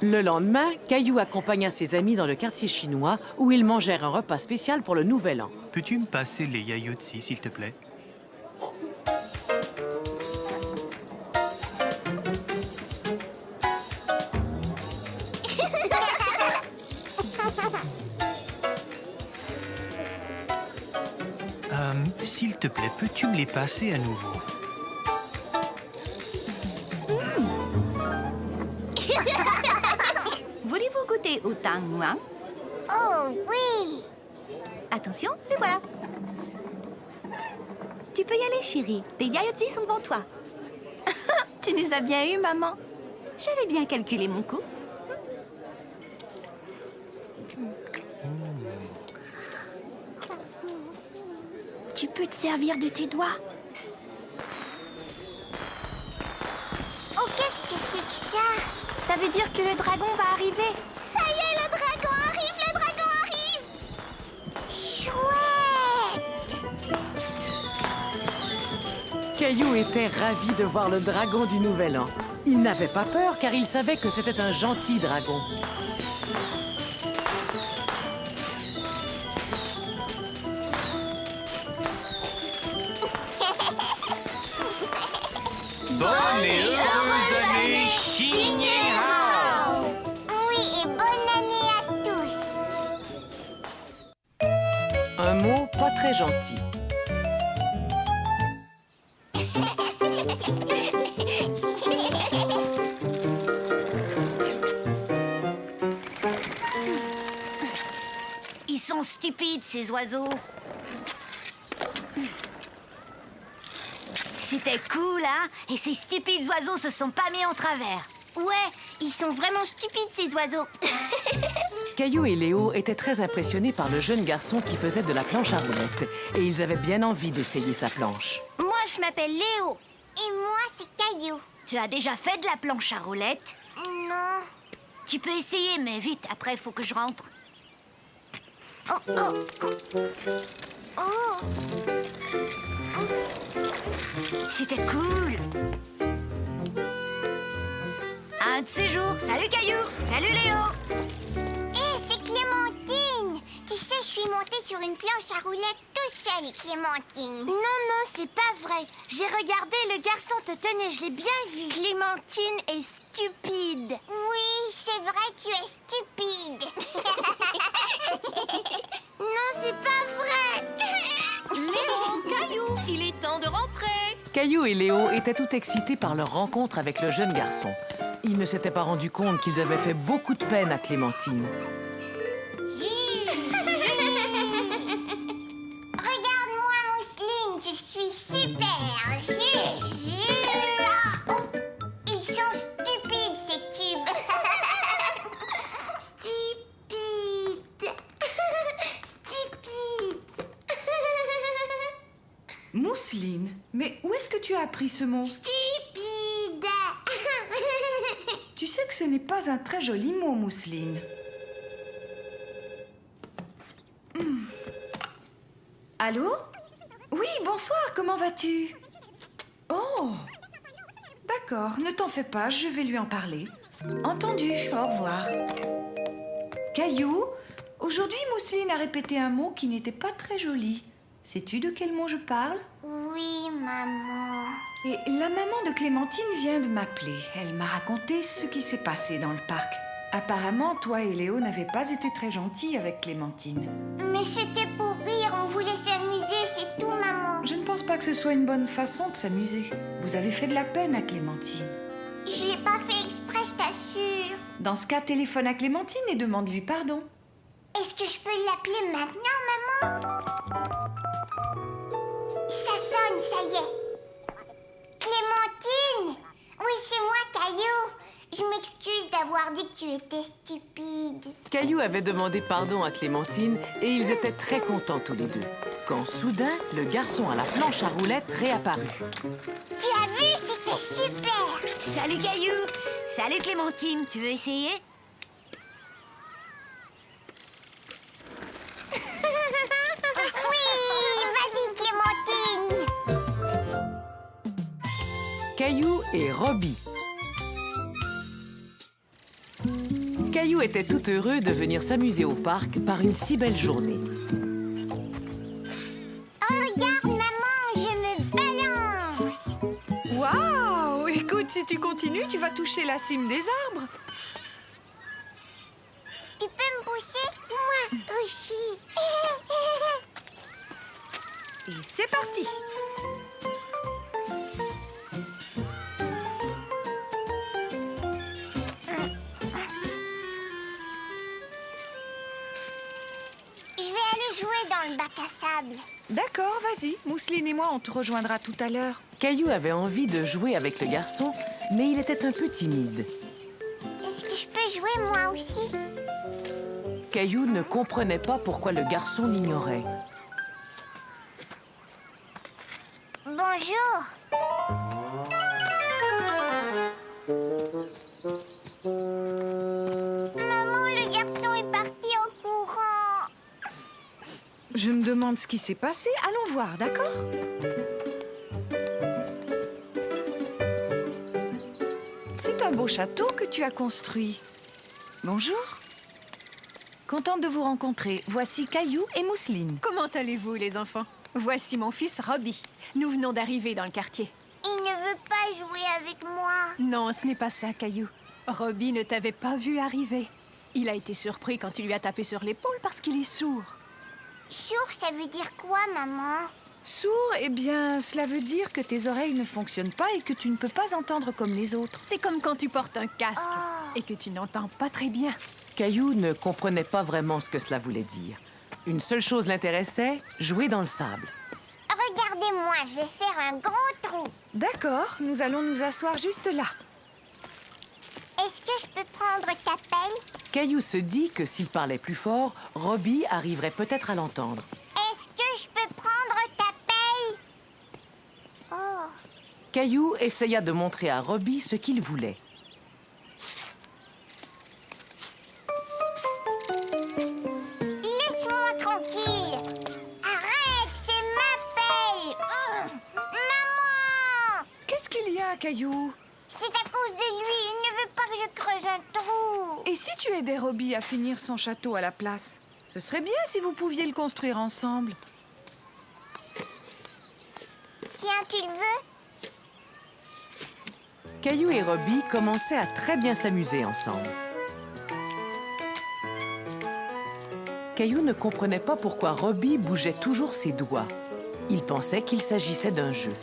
Le lendemain, Caillou accompagna ses amis dans le quartier chinois où ils mangèrent un repas spécial pour le Nouvel An. Peux-tu me passer les yaourtsi, s'il te plaît? S'il te plaît, peux-tu me les passer à nouveau? Voulez-vous goûter au tang muang? Oh oui. Attention, les voilà. Tu peux y aller, chérie. Tes yaourtsi sont devant toi. Tu nous as bien eu, maman. J'avais bien calculé mon coup. Tu peux te servir de tes doigts. Oh, qu'est-ce que c'est que ça? Ça veut dire que le dragon va arriver. Ça y est, le dragon arrive, le dragon arrive. Chouette. Caillou était ravi de voir le dragon du Nouvel An. Il n'avait pas peur car il savait que c'était un gentil dragon. Bonne et heureuse année, Xin Yin Hao! Oui, et bonne année à tous. Un mot pas très gentil. Ils sont stupides, ces oiseaux. C'était cool, hein? Et ces stupides oiseaux se sont pas mis en travers. Ouais, ils sont vraiment stupides, ces oiseaux. Caillou et Léo étaient très impressionnés par le jeune garçon qui faisait de la planche à roulettes. Et ils avaient bien envie d'essayer sa planche. Moi, je m'appelle Léo. Et moi, c'est Caillou. Tu as déjà fait de la planche à roulettes? Non. Tu peux essayer, mais vite, après, il faut que je rentre. Oh, oh, oh. Oh. C'était cool. Un de ces jours. Salut Caillou. Salut Léo. Hé, c'est Clémentine. Tu sais, je suis montée sur une planche à roulettes tout seule, Clémentine. Non, non, c'est pas vrai. J'ai regardé, le garçon te tenait, je l'ai bien vu. Clémentine est stupide. Oui, c'est vrai, tu es stupide. Non, c'est pas vrai. Léo, Caillou, il est temps de rentrer. Caillou et Léo étaient tout excités par leur rencontre avec le jeune garçon. Ils ne s'étaient pas rendus compte qu'ils avaient fait beaucoup de peine à Clémentine. Regarde-moi, Mousseline, je suis super. Oh, ils sont stupides, ces cubes. Stupide. Stupide. Mousseline, mais où est-ce que tu as appris ce mot? Stupide. Tu sais que ce n'est pas un très joli mot, Mousseline. Allô? Oui, bonsoir, comment vas-tu? Oh! D'accord, ne t'en fais pas, je vais lui en parler. Entendu, au revoir. Caillou, aujourd'hui, Mousseline a répété un mot qui n'était pas très joli. Sais-tu de quel mot je parle? Oui, maman. Et la maman de Clémentine vient de m'appeler. Elle m'a raconté ce qui s'est passé dans le parc. Apparemment, toi et Léo n'avaient pas été très gentils avec Clémentine. Mais c'était pour rire, on voulait s'amuser, pas que ce soit une bonne façon de s'amuser. Vous avez fait de la peine à Clémentine. Je l'ai pas fait exprès, je t'assure. Dans ce cas, téléphone à Clémentine et demande-lui pardon. Est-ce que je peux l'appeler maintenant, maman? Ça sonne, ça y est. Clémentine! Oui, c'est moi, Caillou. Je m'excuse d'avoir dit que tu étais stupide. Caillou avait demandé pardon à Clémentine et ils étaient très contents tous les deux. Quand soudain, le garçon à la planche à roulettes réapparut. Tu as vu, c'était super. Salut Caillou. Salut Clémentine, tu veux essayer? Oui, vas-y, Clémentine. Caillou et Robbie. Caillou était tout heureux de venir s'amuser au parc par une si belle journée. Oh, regarde, maman, je me balance. Waouh! Écoute, si tu continues, tu vas toucher la cime des arbres. Tu peux me pousser? Moi aussi. Et c'est parti! Je vais aller jouer dans le bac à sable. D'accord, vas-y. Mousseline et moi, on te rejoindra tout à l'heure. Caillou avait envie de jouer avec le garçon, mais il était un peu timide. Est-ce que je peux jouer moi aussi? Caillou ne comprenait pas pourquoi le garçon l'ignorait. Bonjour. Maman, le garçon est parti en courant. Je me demande ce qui s'est passé. Allons voir, d'accord? C'est un beau château que tu as construit. Bonjour. Contente de vous rencontrer. Voici Caillou et Mousseline. Comment allez-vous, les enfants? Voici mon fils Robbie. Nous venons d'arriver dans le quartier. Il ne veut pas jouer avec moi. Non, ce n'est pas ça, Caillou. Robbie ne t'avait pas vu arriver. Il a été surpris quand tu lui as tapé sur l'épaule parce qu'il est sourd. Sourd, ça veut dire quoi, maman? Sourd, eh bien, cela veut dire que tes oreilles ne fonctionnent pas et que tu ne peux pas entendre comme les autres. C'est comme quand tu portes un casque et que tu n'entends pas très bien. Caillou ne comprenait pas vraiment ce que cela voulait dire. Une seule chose l'intéressait, jouer dans le sable. Regardez-moi, je vais faire un grand trou. D'accord, nous allons nous asseoir juste là. Est-ce que je peux prendre ta pelle? Caillou se dit que s'il parlait plus fort, Robbie arriverait peut-être à l'entendre. Est-ce que je peux prendre ta pelle? Oh. Caillou essaya de montrer à Robbie ce qu'il voulait. Laisse-moi tranquille. Arrête, c'est ma pelle. Maman! Qu'est-ce qu'il y a, Caillou? C'est à cause de lui. Il ne veut pas que je creuse un trou. Et si tu aidais Robbie à finir son château à la place? Ce serait bien si vous pouviez le construire ensemble. Tiens, tu le veux? Caillou et Robbie commençaient à très bien s'amuser ensemble. Caillou ne comprenait pas pourquoi Robbie bougeait toujours ses doigts. Il pensait qu'il s'agissait d'un jeu.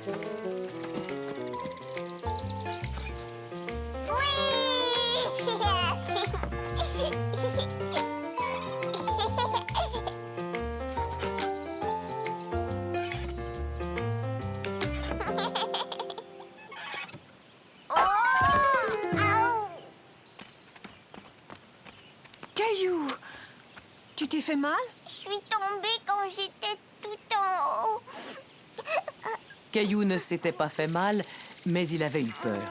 Caillou! Tu t'es fait mal? Je suis tombée quand j'étais tout en haut. Caillou ne s'était pas fait mal, mais il avait eu peur.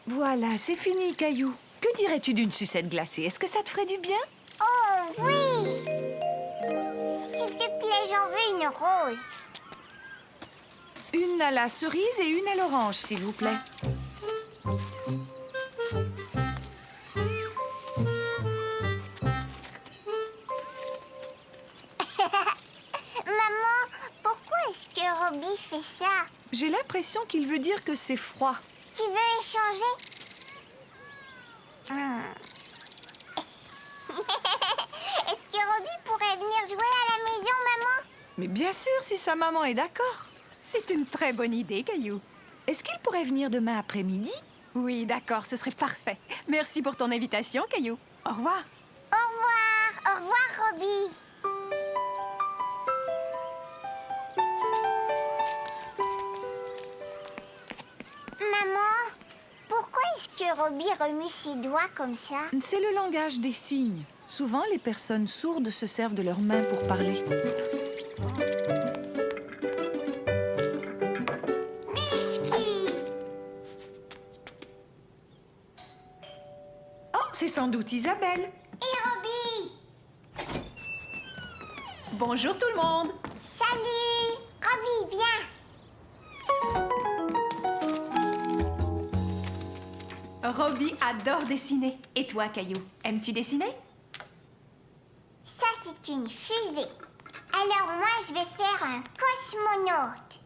Voilà, c'est fini, Caillou. Que dirais-tu d'une sucette glacée? Est-ce que ça te ferait du bien? Oh oui! S'il te plaît, j'en veux une rose. Une à la cerise et une à l'orange, s'il vous plaît. Maman, pourquoi est-ce que Robbie fait ça? J'ai l'impression qu'il veut dire que c'est froid. Tu veux échanger? Est-ce que Robbie pourrait venir jouer à la maison, maman? Mais bien sûr, si sa maman est d'accord. C'est une très bonne idée, Caillou. Est-ce qu'il pourrait venir demain après-midi? Oui, d'accord, ce serait parfait. Merci pour ton invitation, Caillou. Au revoir. Au revoir, Robbie. Maman, pourquoi est-ce que Robbie remue ses doigts comme ça? C'est le langage des signes. Souvent, les personnes sourdes se servent de leurs mains pour parler. Biscuit. Oh, c'est sans doute Isabelle. Et Robbie. Bonjour tout le monde. Salut. Robbie, viens. Robbie adore dessiner. Et toi, Caillou, aimes-tu dessiner? Ça, c'est une fusée. Alors moi, je vais faire un cosmonaute.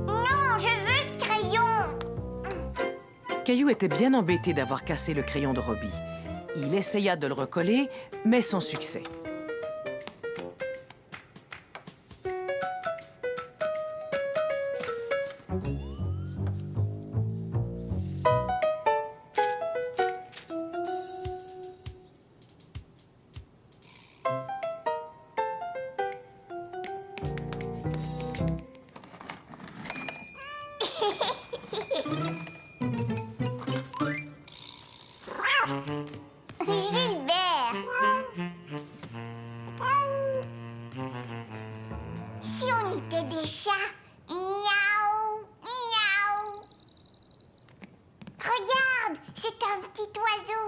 Non, je veux ce crayon. Caillou était bien embêté d'avoir cassé le crayon de Robbie. Il essaya de le recoller, mais sans succès. Gilbert. Si on était des chats. Miaou, miaou. Regarde, c'est un petit oiseau.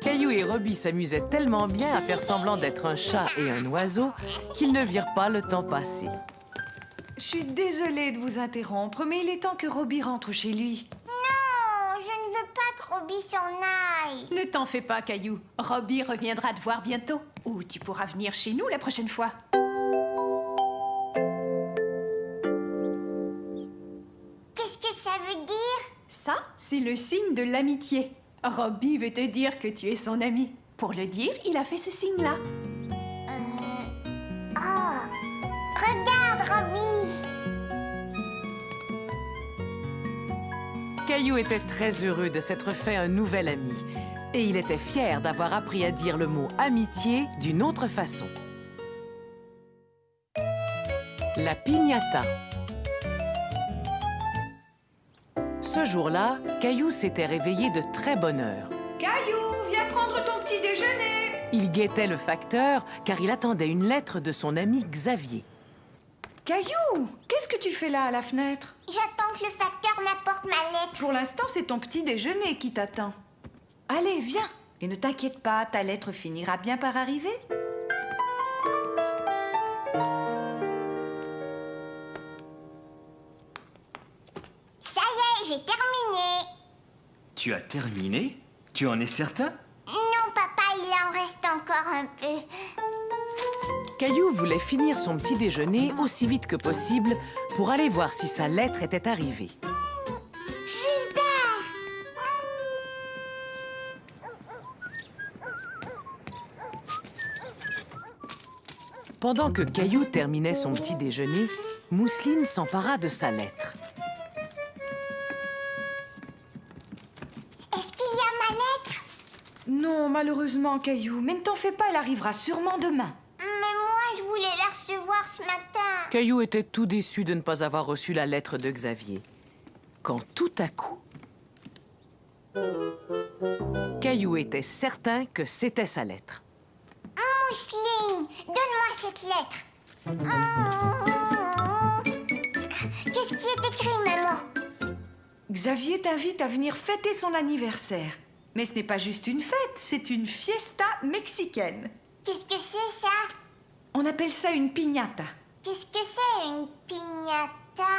Caillou et Robbie s'amusaient tellement bien à faire semblant d'être un chat et un oiseau qu'ils ne virent pas le temps passer. Je suis désolée de vous interrompre, mais il est temps que Robbie rentre chez lui. Non, je ne veux pas que Robbie s'en aille. Ne t'en fais pas, Caillou. Robbie reviendra te voir bientôt. Ou tu pourras venir chez nous la prochaine fois. Qu'est-ce que ça veut dire? Ça, c'est le signe de l'amitié. Robbie veut te dire que tu es son ami. Pour le dire, il a fait ce signe-là. Oh, regarde, Robbie. Caillou était très heureux de s'être fait un nouvel ami. Et il était fier d'avoir appris à dire le mot « amitié » d'une autre façon. La piñata. Ce jour-là, Caillou s'était réveillé de très bonne heure. Caillou, viens prendre ton petit déjeuner. Il guettait le facteur car il attendait une lettre de son ami Xavier. Caillou, qu'est-ce que tu fais là à la fenêtre? J'attends que le facteur m'apporte ma lettre. Pour l'instant, c'est ton petit déjeuner qui t'attend. Allez, viens. Et ne t'inquiète pas, ta lettre finira bien par arriver. Ça y est, j'ai terminé. Tu as terminé? Tu en es certain? Non, papa, il en reste encore un peu. Caillou voulait finir son petit déjeuner aussi vite que possible pour aller voir si sa lettre était arrivée. Gilbert! Pendant que Caillou terminait son petit déjeuner, Mousseline s'empara de sa lettre. Est-ce qu'il y a ma lettre? Non, malheureusement, Caillou. Mais ne t'en fais pas, elle arrivera sûrement demain. Mais moi, je voulais la recevoir ce matin. Caillou était tout déçu de ne pas avoir reçu la lettre de Xavier. Quand tout à coup... Caillou était certain que c'était sa lettre. Mousseline, donne-moi cette lettre. Qu'est-ce qui est écrit, maman? Xavier t'invite à venir fêter son anniversaire. Mais ce n'est pas juste une fête, c'est une fiesta mexicaine. Qu'est-ce que c'est, ça? On appelle ça une piñata. Qu'est-ce que c'est, une piñata?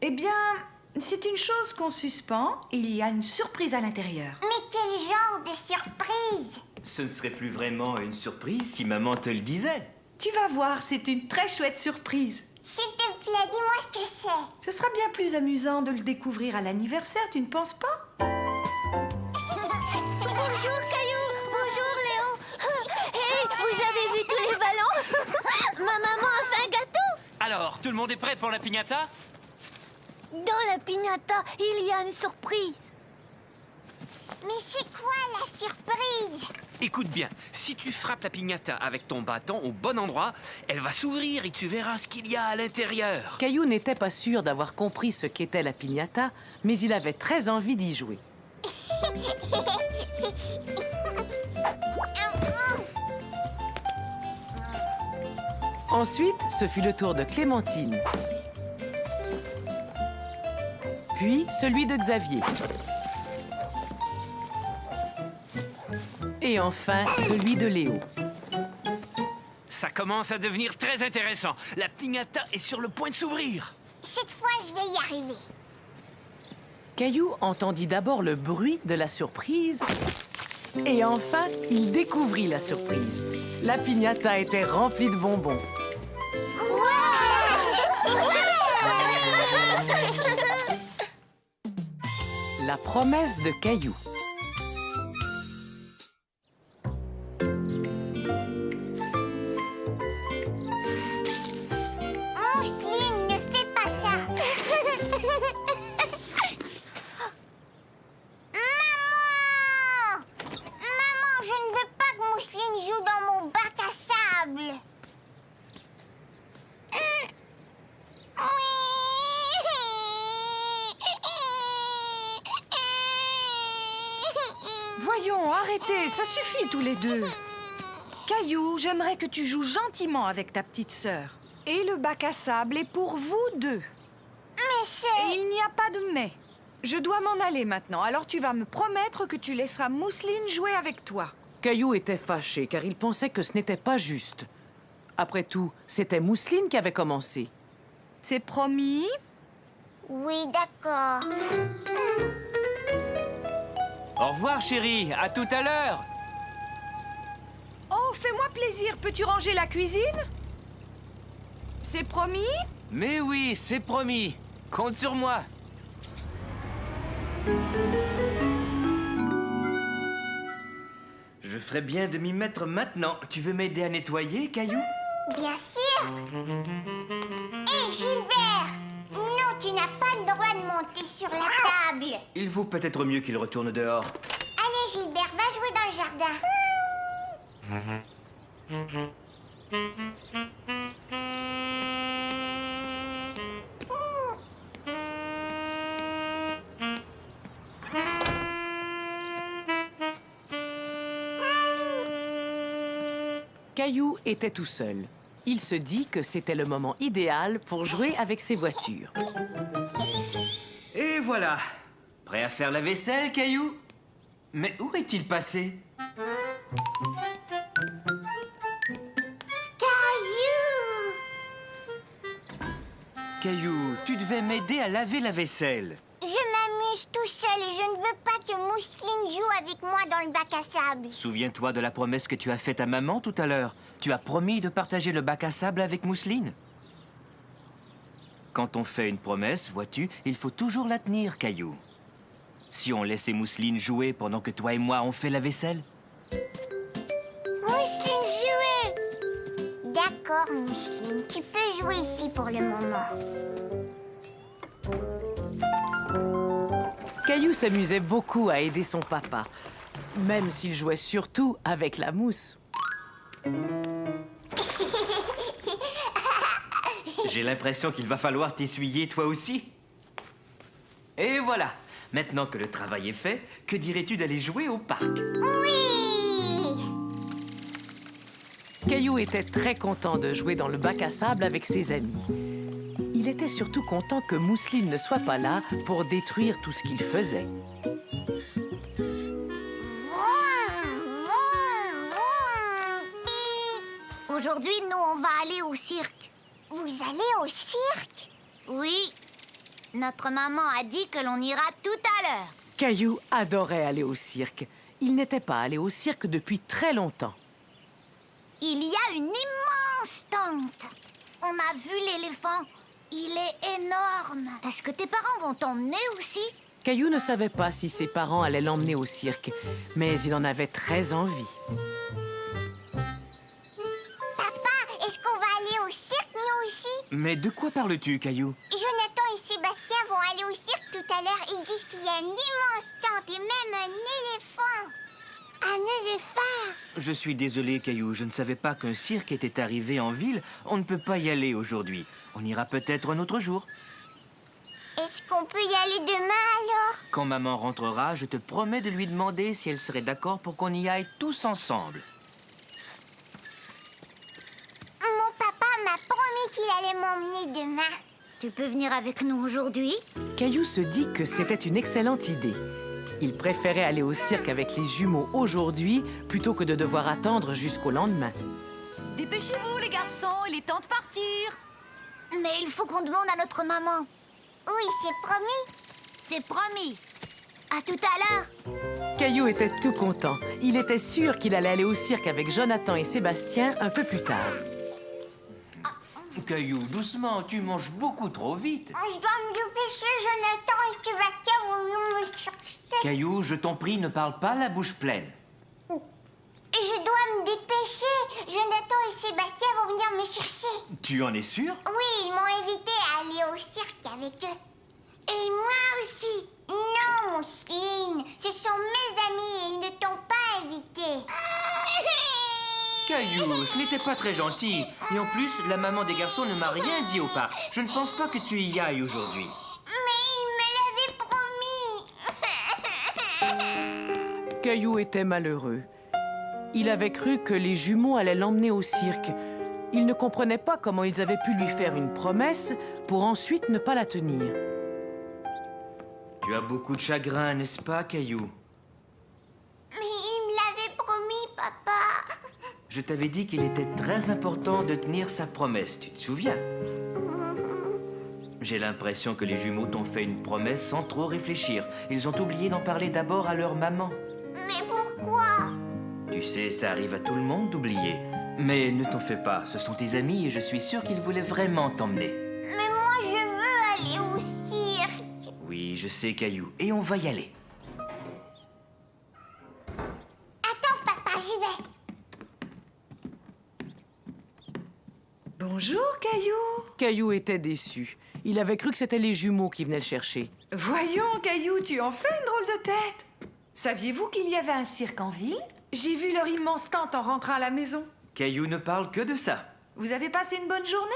Eh bien, c'est une chose qu'on suspend et il y a une surprise à l'intérieur. Mais quel genre de surprise? Ce ne serait plus vraiment une surprise si maman te le disait. Tu vas voir, c'est une très chouette surprise. S'il te plaît, dis-moi ce que c'est. Ce sera bien plus amusant de le découvrir à l'anniversaire, tu ne penses pas? maman a fait un gâteau. Alors, tout le monde est prêt pour la piñata? Dans la piñata, il y a une surprise. Mais c'est quoi la surprise? Écoute bien, si tu frappes la piñata avec ton bâton au bon endroit, elle va s'ouvrir et tu verras ce qu'il y a à l'intérieur. Caillou n'était pas sûr d'avoir compris ce qu'était la piñata, mais il avait très envie d'y jouer. Ensuite, ce fut le tour de Clémentine. Puis celui de Xavier. Et enfin, celui de Léo. Ça commence à devenir très intéressant. La piñata est sur le point de s'ouvrir. Cette fois, je vais y arriver. Caillou entendit d'abord le bruit de la surprise. Et enfin, il découvrit la surprise. La piñata était remplie de bonbons. La promesse de Caillou. Mousseline, ne fais pas ça. Maman! Maman, je ne veux pas que Mousseline joue dans mon bac à sable. Voyons, arrêtez, ça suffit tous les deux. Caillou, j'aimerais que tu joues gentiment avec ta petite sœur. Et le bac à sable est pour vous deux. Mais c'est... Et il n'y a pas de mais. Je dois m'en aller maintenant, alors tu vas me promettre que tu laisseras Mousseline jouer avec toi. Caillou était fâché car il pensait que ce n'était pas juste. Après tout, c'était Mousseline qui avait commencé. C'est promis? Oui, d'accord. Au revoir, chérie. À tout à l'heure. Oh, fais-moi plaisir, peux-tu ranger la cuisine? C'est promis? Mais oui, c'est promis. Compte sur moi. Je ferais bien de m'y mettre maintenant. Tu veux m'aider à nettoyer, Caillou? Bien sûr. Hé, Gilbert! Non, tu n'as pas le droit de monter sur la table. Il vaut peut-être mieux qu'il retourne dehors. Allez, Gilbert, va jouer dans le jardin. Caillou était tout seul. Il se dit que c'était le moment idéal pour jouer avec ses voitures. Et voilà. Prêt à faire la vaisselle, Caillou? Mais où est-il passé? Caillou, tu devais m'aider à laver la vaisselle. Je m'amuse tout seul et je ne veux pas que Mousseline joue avec moi dans le bac à sable. Souviens-toi de la promesse que tu as faite à maman tout à l'heure. Tu as promis de partager le bac à sable avec Mousseline. Quand on fait une promesse, vois-tu, il faut toujours la tenir, Caillou. Si on laissait Mousseline jouer pendant que toi et moi on fait la vaisselle. Mousseline, jouer! D'accord, Mousseline, tu peux jouer ici pour le moment. Caillou s'amusait beaucoup à aider son papa, même s'il jouait surtout avec la mousse. J'ai l'impression qu'il va falloir t'essuyer toi aussi. Et voilà. Maintenant que le travail est fait, que dirais-tu d'aller jouer au parc? Oui! Caillou était très content de jouer dans le bac à sable avec ses amis. Il était surtout content que Mousseline ne soit pas là pour détruire tout ce qu'il faisait. Aujourd'hui, nous, on va aller au cirque. Vous allez au cirque? Oui. Notre maman a dit que l'on ira tout à l'heure. Caillou adorait aller au cirque. Il n'était pas allé au cirque depuis très longtemps. Il y a une immense tente. On a vu l'éléphant. Il est énorme. Est-ce que tes parents vont t'emmener aussi? Caillou ne savait pas si ses parents allaient l'emmener au cirque, mais il en avait très envie. Papa, est-ce qu'on va aller au Mais de quoi parles-tu, Caillou? Jonathan et Sébastien vont aller au cirque tout à l'heure. Ils disent qu'il y a un immense tente et même un éléphant. Un éléphant! Je suis désolé, Caillou. Je ne savais pas qu'un cirque était arrivé en ville. On ne peut pas y aller aujourd'hui. On ira peut-être un autre jour. Est-ce qu'on peut y aller demain alors? Quand maman rentrera, je te promets de lui demander si elle serait d'accord pour qu'on y aille tous ensemble. Mon papa m'a promis qu'il allait m'emmener demain. Tu peux venir avec nous aujourd'hui? Caillou se dit que c'était une excellente idée. Il préférait aller au cirque avec les jumeaux aujourd'hui plutôt que de devoir attendre jusqu'au lendemain. Dépêchez-vous, les garçons, il est temps de partir. Mais il faut qu'on demande à notre maman. Oui, c'est promis. C'est promis. À tout à l'heure. Caillou était tout content. Il était sûr qu'il allait aller au cirque avec Jonathan et Sébastien un peu plus tard. Caillou, doucement, tu manges beaucoup trop vite. Je dois me dépêcher, Jonathan et Sébastien vont venir me chercher. Caillou, je t'en prie, ne parle pas la bouche pleine. Je dois me dépêcher. Jonathan et Sébastien vont venir me chercher. Tu en es sûr? Oui, ils m'ont invité à aller au cirque avec eux. Et moi aussi. Non, Mousseline, ce sont mes amis et ils ne t'ont pas invité. Caillou, ce n'était pas très gentil. Et en plus, la maman des garçons ne m'a rien dit au parc. Je ne pense pas que tu y ailles aujourd'hui. Mais ils me l'avaient promis. Caillou était malheureux. Il avait cru que les jumeaux allaient l'emmener au cirque. Il ne comprenait pas comment ils avaient pu lui faire une promesse pour ensuite ne pas la tenir. Tu as beaucoup de chagrin, n'est-ce pas, Caillou? Mais ils me l'avaient promis, papa. Je t'avais dit qu'il était très important de tenir sa promesse, tu te souviens? J'ai l'impression que les jumeaux t'ont fait une promesse sans trop réfléchir. Ils ont oublié d'en parler d'abord à leur maman. Mais pourquoi? Tu sais, ça arrive à tout le monde d'oublier. Mais ne t'en fais pas, ce sont tes amis et je suis sûr qu'ils voulaient vraiment t'emmener. Mais moi, je veux aller au cirque. Oui, je sais, Caillou, et on va y aller. Attends, papa, j'y vais. Bonjour, Caillou. Caillou était déçu. Il avait cru que c'était les jumeaux qui venaient le chercher. Voyons, Caillou, tu en fais une drôle de tête. Saviez-vous qu'il y avait un cirque en ville? J'ai vu leur immense tente en rentrant à la maison. Caillou ne parle que de ça. Vous avez passé une bonne journée?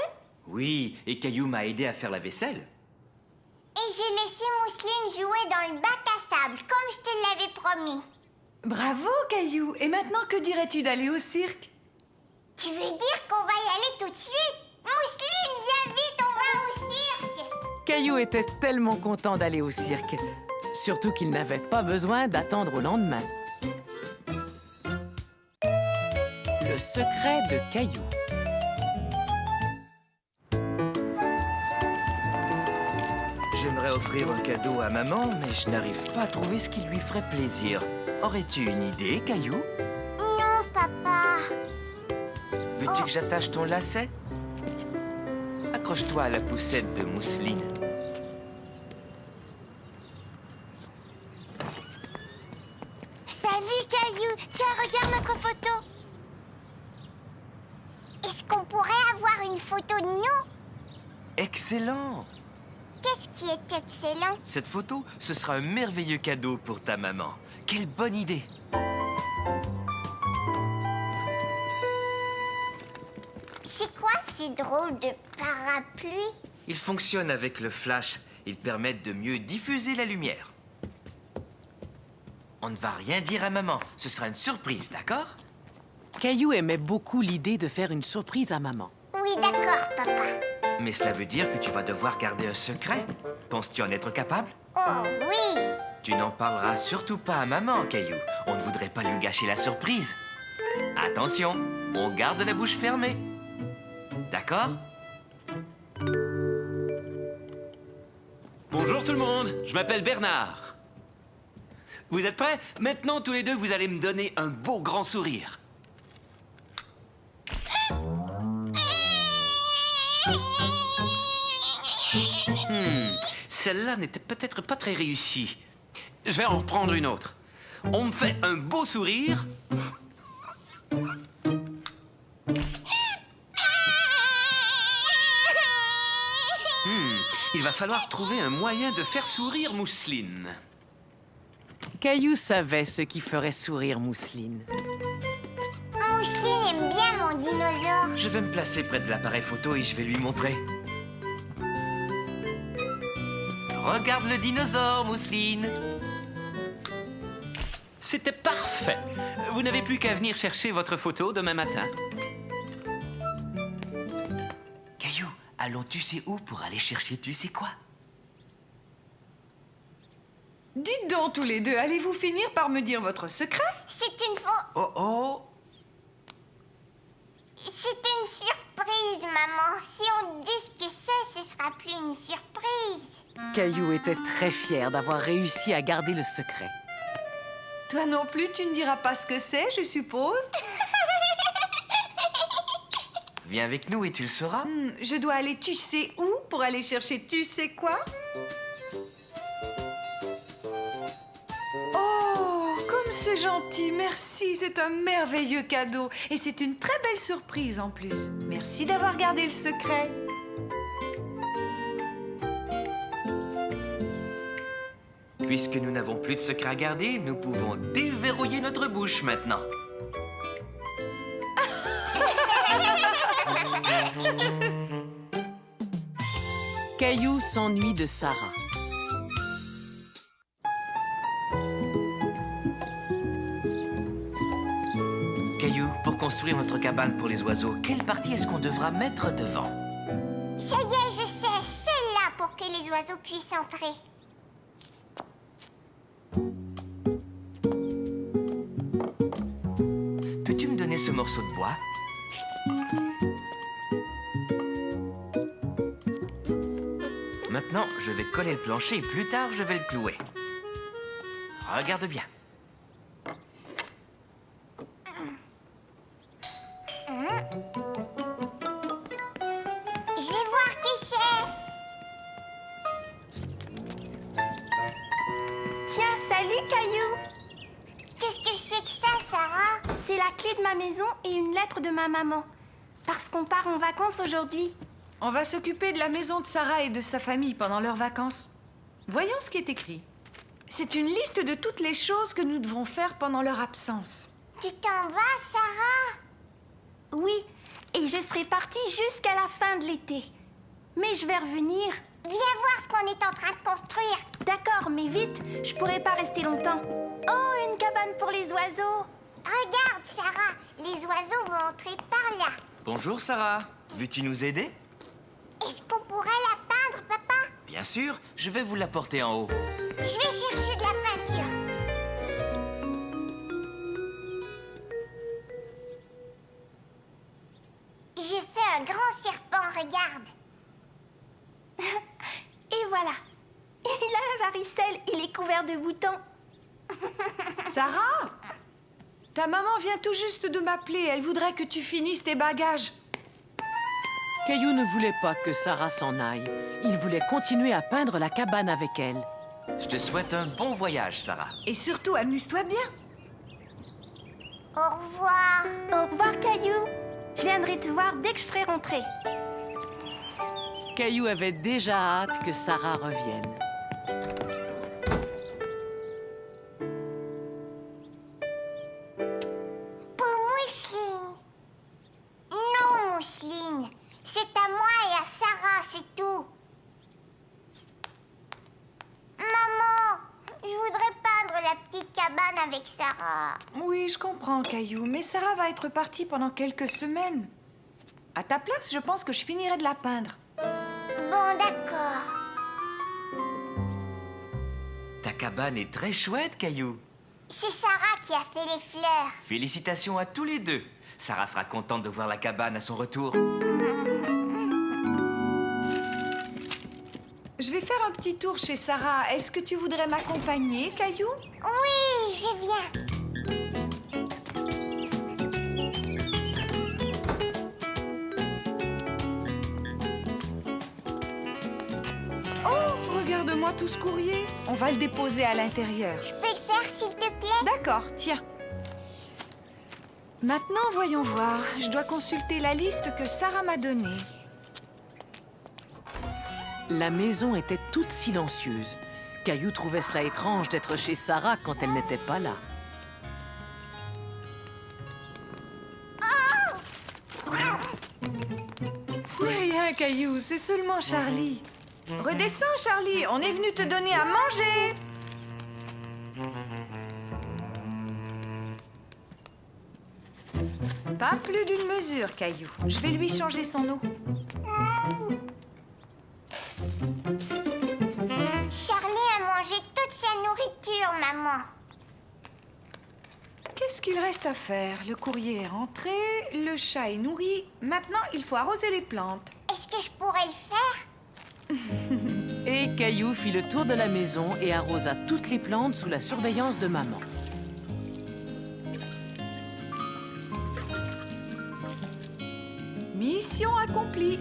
Oui, et Caillou m'a aidé à faire la vaisselle. Et j'ai laissé Mousseline jouer dans le bac à sable, comme je te l'avais promis. Bravo, Caillou. Et maintenant, que dirais-tu d'aller au cirque? Tu veux dire qu'on va y aller tout de suite? Mousseline, viens vite, on va au cirque. Caillou était tellement content d'aller au cirque. Surtout qu'il n'avait pas besoin d'attendre au lendemain. Le secret de Caillou. J'aimerais offrir un cadeau à maman, mais je n'arrive pas à trouver ce qui lui ferait plaisir. Aurais-tu une idée, Caillou? Non, papa. Veux-tu que j'attache ton lacet? Accroche-toi à la poussette de mousseline. Salut, Caillou. Tiens, regarde notre photo. Est-ce qu'on pourrait avoir une photo de nous? Excellent! Qu'est-ce qui est excellent? Cette photo, ce sera un merveilleux cadeau pour ta maman. Quelle bonne idée! C'est quoi ces drôles de parapluies? Ils fonctionnent avec le flash. Ils permettent de mieux diffuser la lumière. On ne va rien dire à maman. Ce sera une surprise, d'accord? Caillou aimait beaucoup l'idée de faire une surprise à maman. Oui, d'accord, papa. Mais cela veut dire que tu vas devoir garder un secret. Penses-tu en être capable? Oh oui. Tu n'en parleras surtout pas à maman, Caillou. On ne voudrait pas lui gâcher la surprise. Attention, on garde la bouche fermée. D'accord? Bonjour tout le monde, je m'appelle Bernard. Vous êtes prêts? Maintenant, tous les deux, vous allez me donner un beau grand sourire. Celle-là n'était peut-être pas très réussie. Je vais en reprendre une autre. On me fait un beau sourire. Il va falloir trouver un moyen de faire sourire Mousseline. Caillou savait ce qui ferait sourire Mousseline. Mousseline aime bien mon dinosaure. Je vais me placer près de l'appareil photo et je vais lui montrer. Regarde le dinosaure, Mousseline. C'était parfait. Vous n'avez plus qu'à venir chercher votre photo demain matin. Caillou, allons tu sais où pour aller chercher tu sais quoi? Dites donc tous les deux, allez-vous finir par me dire votre secret? C'est une faux... Oh oh! C'est une surprise, maman. Si on dit ce que c'est, ce sera plus une surprise. Caillou était très fier d'avoir réussi à garder le secret. Toi non plus, tu ne diras pas ce que c'est, je suppose? Viens avec nous et tu le sauras. Je dois aller tu sais où pour aller chercher tu sais quoi? Oh, comme c'est gentil, merci, c'est un merveilleux cadeau. Et c'est une très belle surprise en plus. Merci d'avoir gardé le secret. Puisque nous n'avons plus de secret à garder, nous pouvons déverrouiller notre bouche maintenant. Caillou s'ennuie de Sarah. Caillou, pour construire notre cabane pour les oiseaux, quelle partie est-ce qu'on devra mettre devant? Ça y est, je sais, celle-là pour que les oiseaux puissent entrer. Peux-tu me donner ce morceau de bois? Maintenant, je vais coller le plancher et plus tard, je vais le clouer. Regarde bien. Je vais voir qui c'est. Tiens, salut, Caillou. Qu'est-ce que c'est que ça, Sarah? C'est la clé de ma maison et une lettre de ma maman. Parce qu'on part en vacances aujourd'hui. On va s'occuper de la maison de Sarah et de sa famille pendant leurs vacances. Voyons ce qui est écrit. C'est une liste de toutes les choses que nous devrons faire pendant leur absence. Tu t'en vas, Sarah? Oui, et je serai partie jusqu'à la fin de l'été. Mais je vais revenir. Viens voir ce qu'on est en train de construire. D'accord, mais vite, je pourrai pas rester longtemps. Oh, une cabane pour les oiseaux. Regarde, Sarah, les oiseaux vont entrer par là. Bonjour Sarah, veux-tu nous aider? Est-ce qu'on pourrait la peindre, papa? Bien sûr, je vais vous l'apporter en haut. Je vais chercher de la peinture. J'ai fait un grand serpent, regarde. Et voilà. Il a la varicelle, il est couvert de boutons. Sarah, ta maman vient tout juste de m'appeler. Elle voudrait que tu finisses tes bagages. Caillou ne voulait pas que Sarah s'en aille. Il voulait continuer à peindre la cabane avec elle. Je te souhaite un bon voyage, Sarah. Et surtout, amuse-toi bien. Au revoir. Au revoir, Caillou. Je viendrai te voir dès que je serai rentrée. Caillou avait déjà hâte que Sarah revienne. Pour Mousseline. Non, Mousseline. C'est à moi et à Sarah, c'est tout. Maman, je voudrais peindre la petite cabane avec Sarah. Oui, je comprends, Caillou, mais Sarah va être partie pendant quelques semaines. À ta place, je pense que je finirai de la peindre. Bon, d'accord. Ta cabane est très chouette, Caillou. C'est Sarah qui a fait les fleurs. Félicitations à tous les deux. Sarah sera contente de voir la cabane à son retour. Je vais faire un petit tour chez Sarah. Est-ce que tu voudrais m'accompagner, Caillou? Oui, je viens. Oh, regarde-moi tout ce courrier. On va le déposer à l'intérieur. Je peux le faire, s'il te plaît? D'accord, tiens. Maintenant, voyons voir. Je dois consulter la liste que Sarah m'a donnée. La maison était toute silencieuse. Caillou trouvait cela étrange d'être chez Sarah quand elle n'était pas là. Ce n'est rien, Caillou, c'est seulement Charlie. Redescends, Charlie, on est venu te donner à manger. Pas plus d'une mesure, Caillou. Je vais lui changer son eau. Charlie a mangé toute sa nourriture, maman. Qu'est-ce qu'il reste à faire? Le courrier est rentré, le chat est nourri. Maintenant, il faut arroser les plantes. Est-ce que je pourrais le faire? Et Caillou fit le tour de la maison et arrosa toutes les plantes sous la surveillance de maman. Mission accomplie.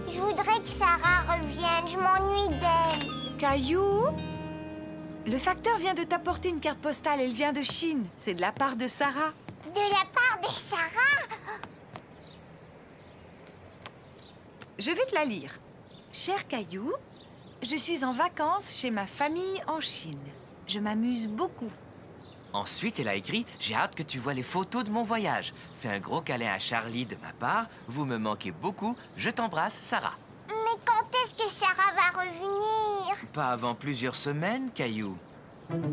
Je voudrais que Sarah revienne, je m'ennuie d'elle. Caillou, le facteur vient de t'apporter une carte postale. Elle vient de Chine. C'est de la part de Sarah. De la part de Sarah? Je vais te la lire. Cher Caillou, je suis en vacances chez ma famille en Chine. Je m'amuse beaucoup. Ensuite, elle a écrit « J'ai hâte que tu vois les photos de mon voyage. Fais un gros câlin à Charlie de ma part. Vous me manquez beaucoup. Je t'embrasse, Sarah. » Mais quand est-ce que Sarah va revenir? Pas avant plusieurs semaines, Caillou. Mousseline,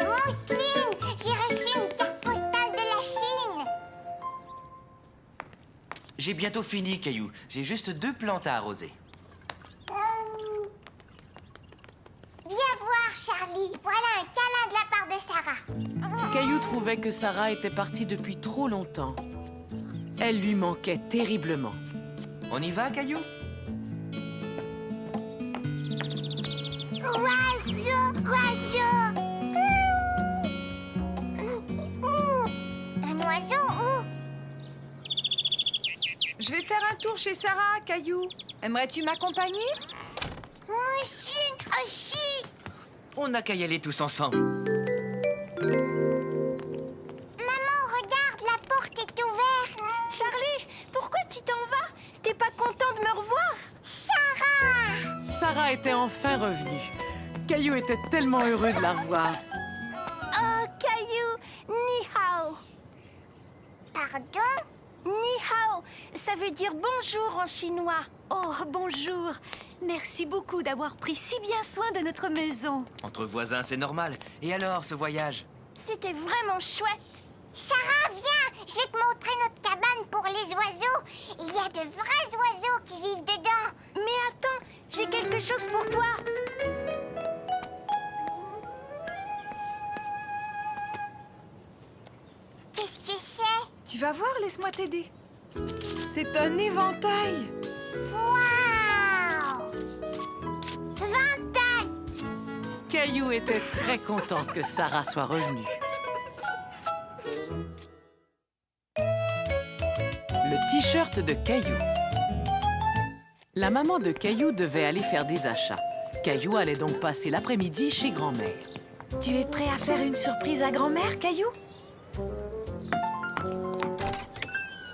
Mousseline, j'ai reçu une carte postale de la Chine. J'ai bientôt fini, Caillou. J'ai juste 2 plantes à arroser. Viens voir, Charlie. Voilà un câlin de la part de Sarah. Caillou trouvait que Sarah était partie depuis trop longtemps. Elle lui manquait terriblement. On y va, Caillou? Oiseau, oiseau. Un oiseau où? Je vais faire un tour chez Sarah, Caillou. Aimerais-tu m'accompagner? Mousseline aussi. On n'a qu'à y aller tous ensemble. Maman, regarde, la porte est ouverte. Charlie, pourquoi tu t'en vas? T'es pas content de me revoir? Sarah! Sarah était enfin revenue. Caillou était tellement heureux de la revoir. Oh, Caillou, ni hao. Pardon? Ni hao, ça veut dire bonjour en chinois. Oh, bonjour. Merci beaucoup d'avoir pris si bien soin de notre maison. Entre voisins, c'est normal. Et alors, ce voyage? C'était vraiment chouette. Sarah, viens! Je vais te montrer notre cabane pour les oiseaux. Il y a de vrais oiseaux qui vivent dedans. Mais attends, j'ai quelque chose pour toi. Qu'est-ce que c'est? Tu vas voir, laisse-moi t'aider. C'est un éventail. Waouh! 20 ans! Caillou était très content que Sarah soit revenue. Le t-shirt de Caillou. La maman de Caillou devait aller faire des achats. Caillou allait donc passer l'après-midi chez grand-mère. Tu es prêt à faire une surprise à grand-mère, Caillou?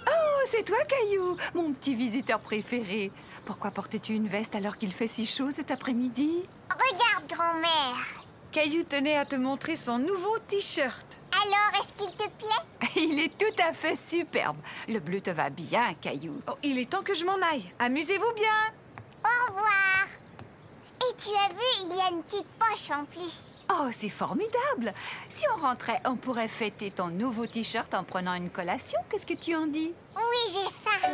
Oh, c'est toi, Caillou, mon petit visiteur préféré. Pourquoi portes-tu une veste alors qu'il fait si chaud cet après-midi? Regarde, grand-mère. Caillou tenait à te montrer son nouveau t-shirt. Alors, est-ce qu'il te plaît? Il est tout à fait superbe. Le bleu te va bien, Caillou. Oh, il est temps que je m'en aille. Amusez-vous bien. Au revoir. Et tu as vu, il y a une petite poche en plus. Oh, c'est formidable. Si on rentrait, on pourrait fêter ton nouveau t-shirt en prenant une collation. Qu'est-ce que tu en dis? Oui, j'ai faim.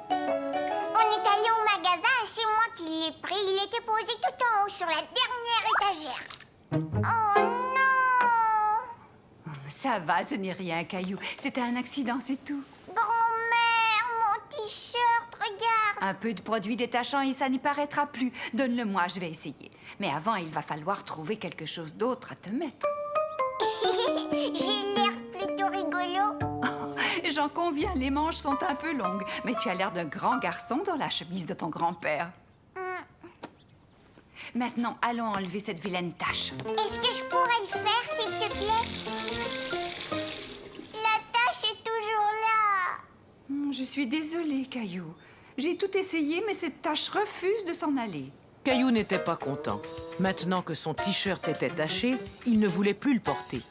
On est allé au magasin et c'est moi qui l'ai pris. Il était posé tout en haut sur la dernière étagère. Oh non! Ça va, ce n'est rien, Caillou. C'était un accident, c'est tout. Grand-mère, mon t-shirt, regarde. Un peu de produit détachant et ça n'y paraîtra plus. Donne-le-moi, je vais essayer. Mais avant, il va falloir trouver quelque chose d'autre à te mettre. J'ai l'air plutôt rigolo. J'en conviens, les manches sont un peu longues. Mais tu as l'air d'un grand garçon dans la chemise de ton grand-père. Maintenant, allons enlever cette vilaine tache. Est-ce que je pourrais le faire, s'il te plaît? La tache est toujours là. Je suis désolée, Caillou. J'ai tout essayé, mais cette tache refuse de s'en aller. Caillou n'était pas content. Maintenant que son t-shirt était taché, il ne voulait plus le porter.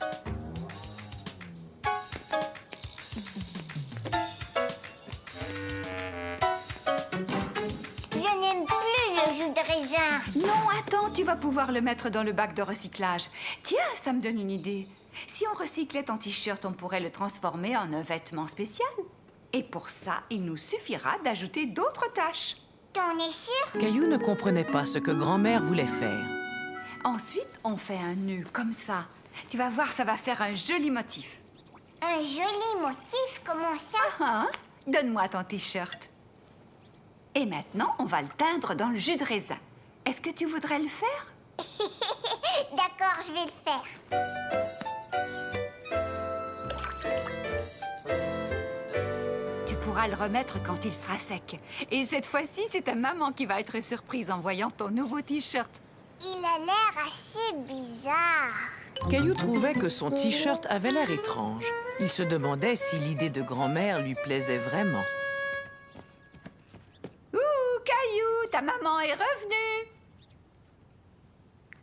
Je n'aime plus le jus de raisin. Non, attends, tu vas pouvoir le mettre dans le bac de recyclage. Tiens, ça me donne une idée. Si on recyclait ton t-shirt, on pourrait le transformer en un vêtement spécial. Et pour ça, il nous suffira d'ajouter d'autres taches. T'en es sûr? Caillou ne comprenait pas ce que grand-mère voulait faire. Ensuite, on fait un nœud comme ça. Tu vas voir, ça va faire un joli motif. Un joli motif, comment ça? Hein? Donne-moi ton t-shirt. Et maintenant, on va le teindre dans le jus de raisin. Est-ce que tu voudrais le faire? D'accord, je vais le faire. Tu pourras le remettre quand il sera sec. Et cette fois-ci, c'est ta maman qui va être surprise en voyant ton nouveau t-shirt. Il a l'air assez bizarre. Caillou trouvait que son t-shirt avait l'air étrange. Il se demandait si l'idée de grand-mère lui plaisait vraiment. Ouh, Caillou, ta maman est revenue.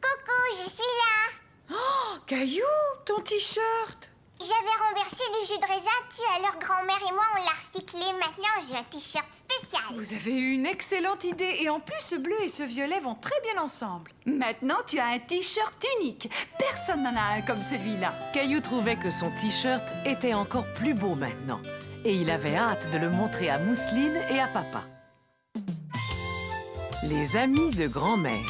Coucou, je suis là. Oh, Caillou, ton t-shirt. J'avais renversé du jus de raisin dessus, alors grand-mère et moi, on l'a recyclé. Maintenant, j'ai un t-shirt spécial. Vous avez eu une excellente idée. Et en plus, ce bleu et ce violet vont très bien ensemble. Maintenant, tu as un t-shirt unique. Personne n'en a un comme celui-là. Caillou trouvait que son t-shirt était encore plus beau maintenant. Et il avait hâte de le montrer à Mousseline et à papa. Les amis de grand-mère.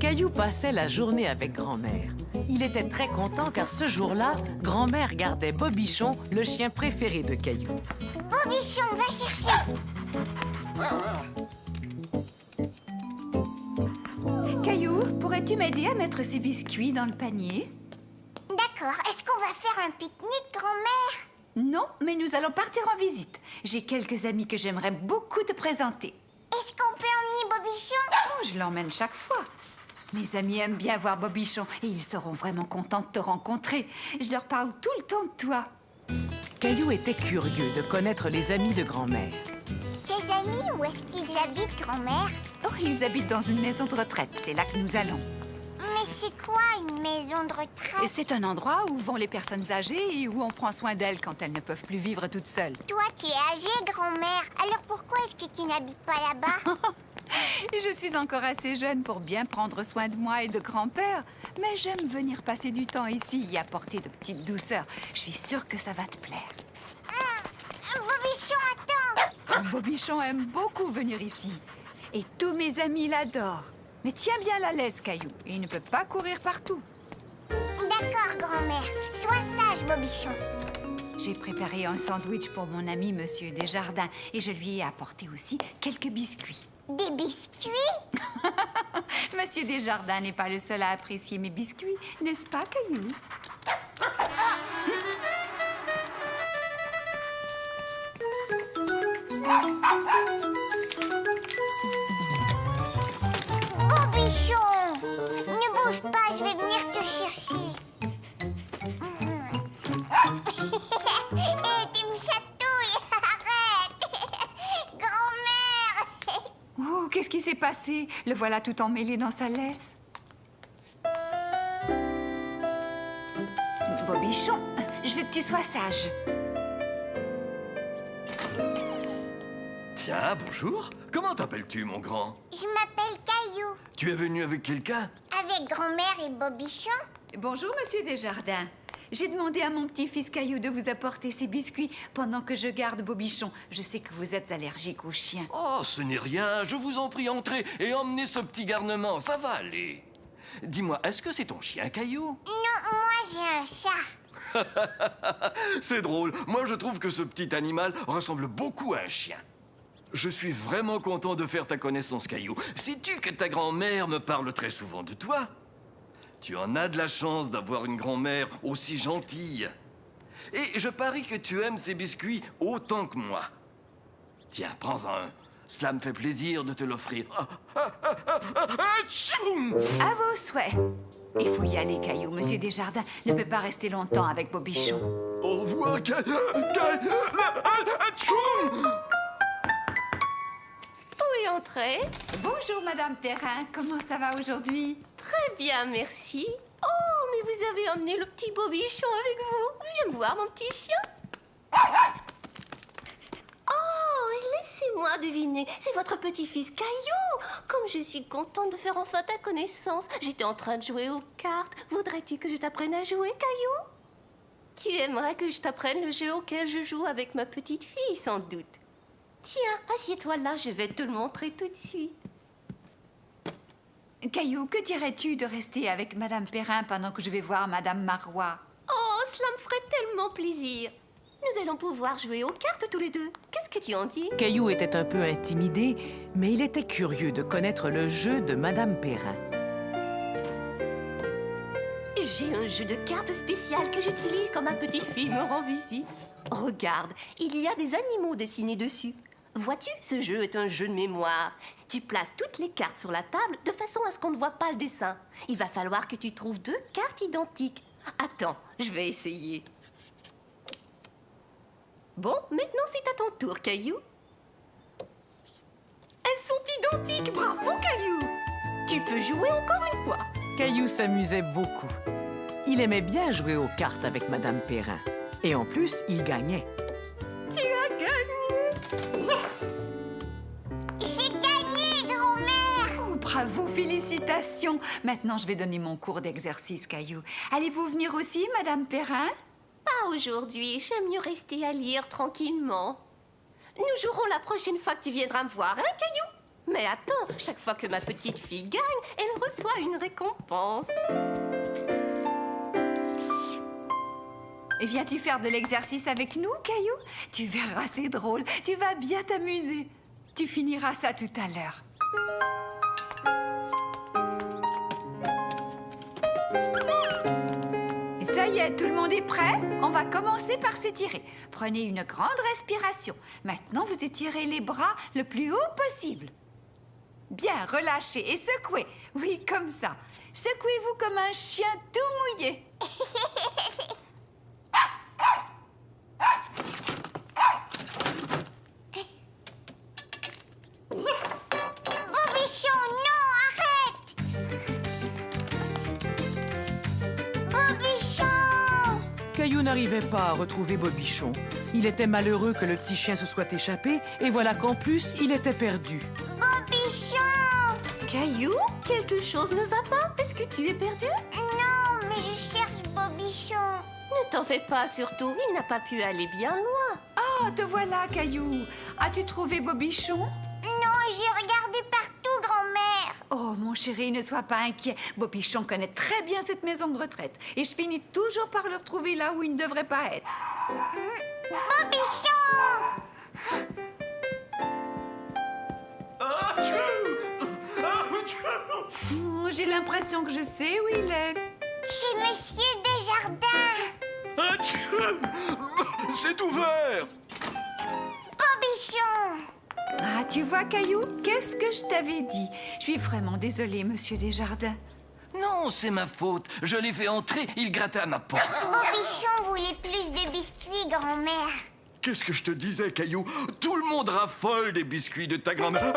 Caillou passait la journée avec grand-mère. Il était très content car ce jour-là, grand-mère gardait Bobichon, le chien préféré de Caillou. Bobichon, va chercher. Caillou, pourrais-tu m'aider à mettre ces biscuits dans le panier? D'accord, est-ce qu'on va faire un pique-nique, grand-mère? Non, mais nous allons partir en visite. J'ai quelques amis que j'aimerais beaucoup te présenter. Est-ce qu'on peut emmener Bobichon? Oh, je l'emmène chaque fois. Mes amis aiment bien voir Bobichon et ils seront vraiment contents de te rencontrer. Je leur parle tout le temps de toi. Caillou était curieux de connaître les amis de grand-mère. Tes amis, où est-ce qu'ils habitent, grand-mère? Oh, ils habitent dans une maison de retraite. C'est là que nous allons. Mais c'est quoi une maison de retraite? Et c'est un endroit où vont les personnes âgées et où on prend soin d'elles quand elles ne peuvent plus vivre toutes seules. Toi, tu es âgée, grand-mère. Alors pourquoi est-ce que tu n'habites pas là-bas? Je suis encore assez jeune pour bien prendre soin de moi et de grand-père. Mais j'aime venir passer du temps ici et apporter de petites douceurs. Je suis sûre que ça va te plaire. Bobichon, attends! Bobichon aime beaucoup venir ici. Et tous mes amis l'adorent. Mais tiens bien la laisse, Caillou. Il ne peut pas courir partout. D'accord, grand-mère. Sois sage, Bobichon. J'ai préparé un sandwich pour mon ami Monsieur Desjardins et je lui ai apporté aussi quelques biscuits. Des biscuits? Monsieur Desjardins n'est pas le seul à apprécier mes biscuits, n'est-ce pas, Caillou? Bobichon! Ne bouge pas, je vais venir te chercher. Hé, tu me chatouilles! Arrête! Grand-mère! Oh, qu'est-ce qui s'est passé? Le voilà tout emmêlé dans sa laisse. Bobichon, je veux que tu sois sage. Tiens, bonjour. Comment t'appelles-tu, mon grand? Je m'appelle Caillou. Tu es venu avec quelqu'un? Avec grand-mère et Bobichon? Bonjour, Monsieur Desjardins. J'ai demandé à mon petit-fils Caillou de vous apporter ces biscuits pendant que je garde Bobichon. Je sais que vous êtes allergique aux chiens. Oh, ce n'est rien. Je vous en prie, entrez et emmenez ce petit garnement. Ça va aller. Dis-moi, est-ce que c'est ton chien, Caillou? Non, moi j'ai un chat. C'est drôle. Moi, je trouve que ce petit animal ressemble beaucoup à un chien. Je suis vraiment content de faire ta connaissance, Caillou. Sais-tu que ta grand-mère me parle très souvent de toi? Tu en as de la chance d'avoir une grand-mère aussi gentille. Et je parie que tu aimes ces biscuits autant que moi. Tiens, prends-en un. Cela me fait plaisir de te l'offrir. À vos souhaits. Il faut y aller, Caillou. Monsieur Desjardins ne peut pas rester longtemps avec Bobichon. Au revoir, Oui, entrez. Bonjour, Madame Perrin. Comment ça va aujourd'hui? Très bien, merci. Oh, mais vous avez emmené le petit Bobichon avec vous. Viens me voir, mon petit chien. Oh, laissez-moi deviner. C'est votre petit-fils Caillou. Comme je suis contente de faire enfin ta connaissance. J'étais en train de jouer aux cartes. Voudrais-tu que je t'apprenne à jouer, Caillou? Tu aimerais que je t'apprenne le jeu auquel je joue avec ma petite fille, sans doute. Tiens, assieds-toi là, je vais te le montrer tout de suite. Caillou, que dirais-tu de rester avec Madame Perrin pendant que je vais voir Madame Marois? Oh, cela me ferait tellement plaisir. Nous allons pouvoir jouer aux cartes tous les deux. Qu'est-ce que tu en dis? Caillou était un peu intimidé, mais il était curieux de connaître le jeu de Madame Perrin. J'ai un jeu de cartes spécial que j'utilise quand ma petite fille me rend visite. Regarde, il y a des animaux dessinés dessus. Vois-tu, ce jeu est un jeu de mémoire. Tu places toutes les cartes sur la table de façon à ce qu'on ne voit pas le dessin. Il va falloir que tu trouves 2 cartes identiques. Attends, je vais essayer. Bon, maintenant c'est à ton tour, Caillou. Elles sont identiques, bravo, Caillou. Tu peux jouer encore une fois. Caillou s'amusait beaucoup. Il aimait bien jouer aux cartes avec Madame Perrin. Et en plus, il gagnait. Tu as gagné. J'ai gagné, grand-mère. Oh, bravo, félicitations. Maintenant, je vais donner mon cours d'exercice, Caillou. Allez-vous venir aussi, Madame Perrin? Pas aujourd'hui, j'aime mieux rester à lire tranquillement. Nous jouerons la prochaine fois que tu viendras me voir, hein, Caillou? Mais attends, chaque fois que ma petite fille gagne, elle reçoit une récompense. Viens-tu faire de l'exercice avec nous, Caillou? Tu verras, c'est drôle. Tu vas bien t'amuser. Tu finiras ça tout à l'heure. Ça y est, tout le monde est prêt? On va commencer par s'étirer. Prenez une grande respiration. Maintenant, vous étirez les bras le plus haut possible. Bien, relâchez et secouez. Oui, comme ça. Secouez-vous comme un chien tout mouillé. Bobichon, non, arrête. Bobichon. Caillou n'arrivait pas à retrouver Bobichon. Il était malheureux que le petit chien se soit échappé, et voilà qu'en plus, il était perdu. Bobichon. Caillou, quelque chose ne va pas? Est-ce que tu es perdu? Non, mais je cherche Bobichon. Ne t'en fais pas, surtout. Il n'a pas pu aller bien loin. Ah, te voilà, Caillou. As-tu trouvé Bobichon? Non, j'ai regardé partout, grand-mère. Oh, mon chéri, ne sois pas inquiet. Bobichon connaît très bien cette maison de retraite. Et je finis toujours par le retrouver là où il ne devrait pas être. Bobichon. Oh, j'ai l'impression que je sais où il est. Chez Monsieur Desjardins. C'est ouvert. Bobichon. Ah, tu vois, Caillou, qu'est-ce que je t'avais dit? Je suis vraiment désolée, Monsieur Desjardins. Non, c'est ma faute. Je l'ai fait entrer, il grattait à ma porte. Bobichon voulait plus de biscuits, grand-mère. Qu'est-ce que je te disais, Caillou? Tout le monde raffole des biscuits de ta grand-mère.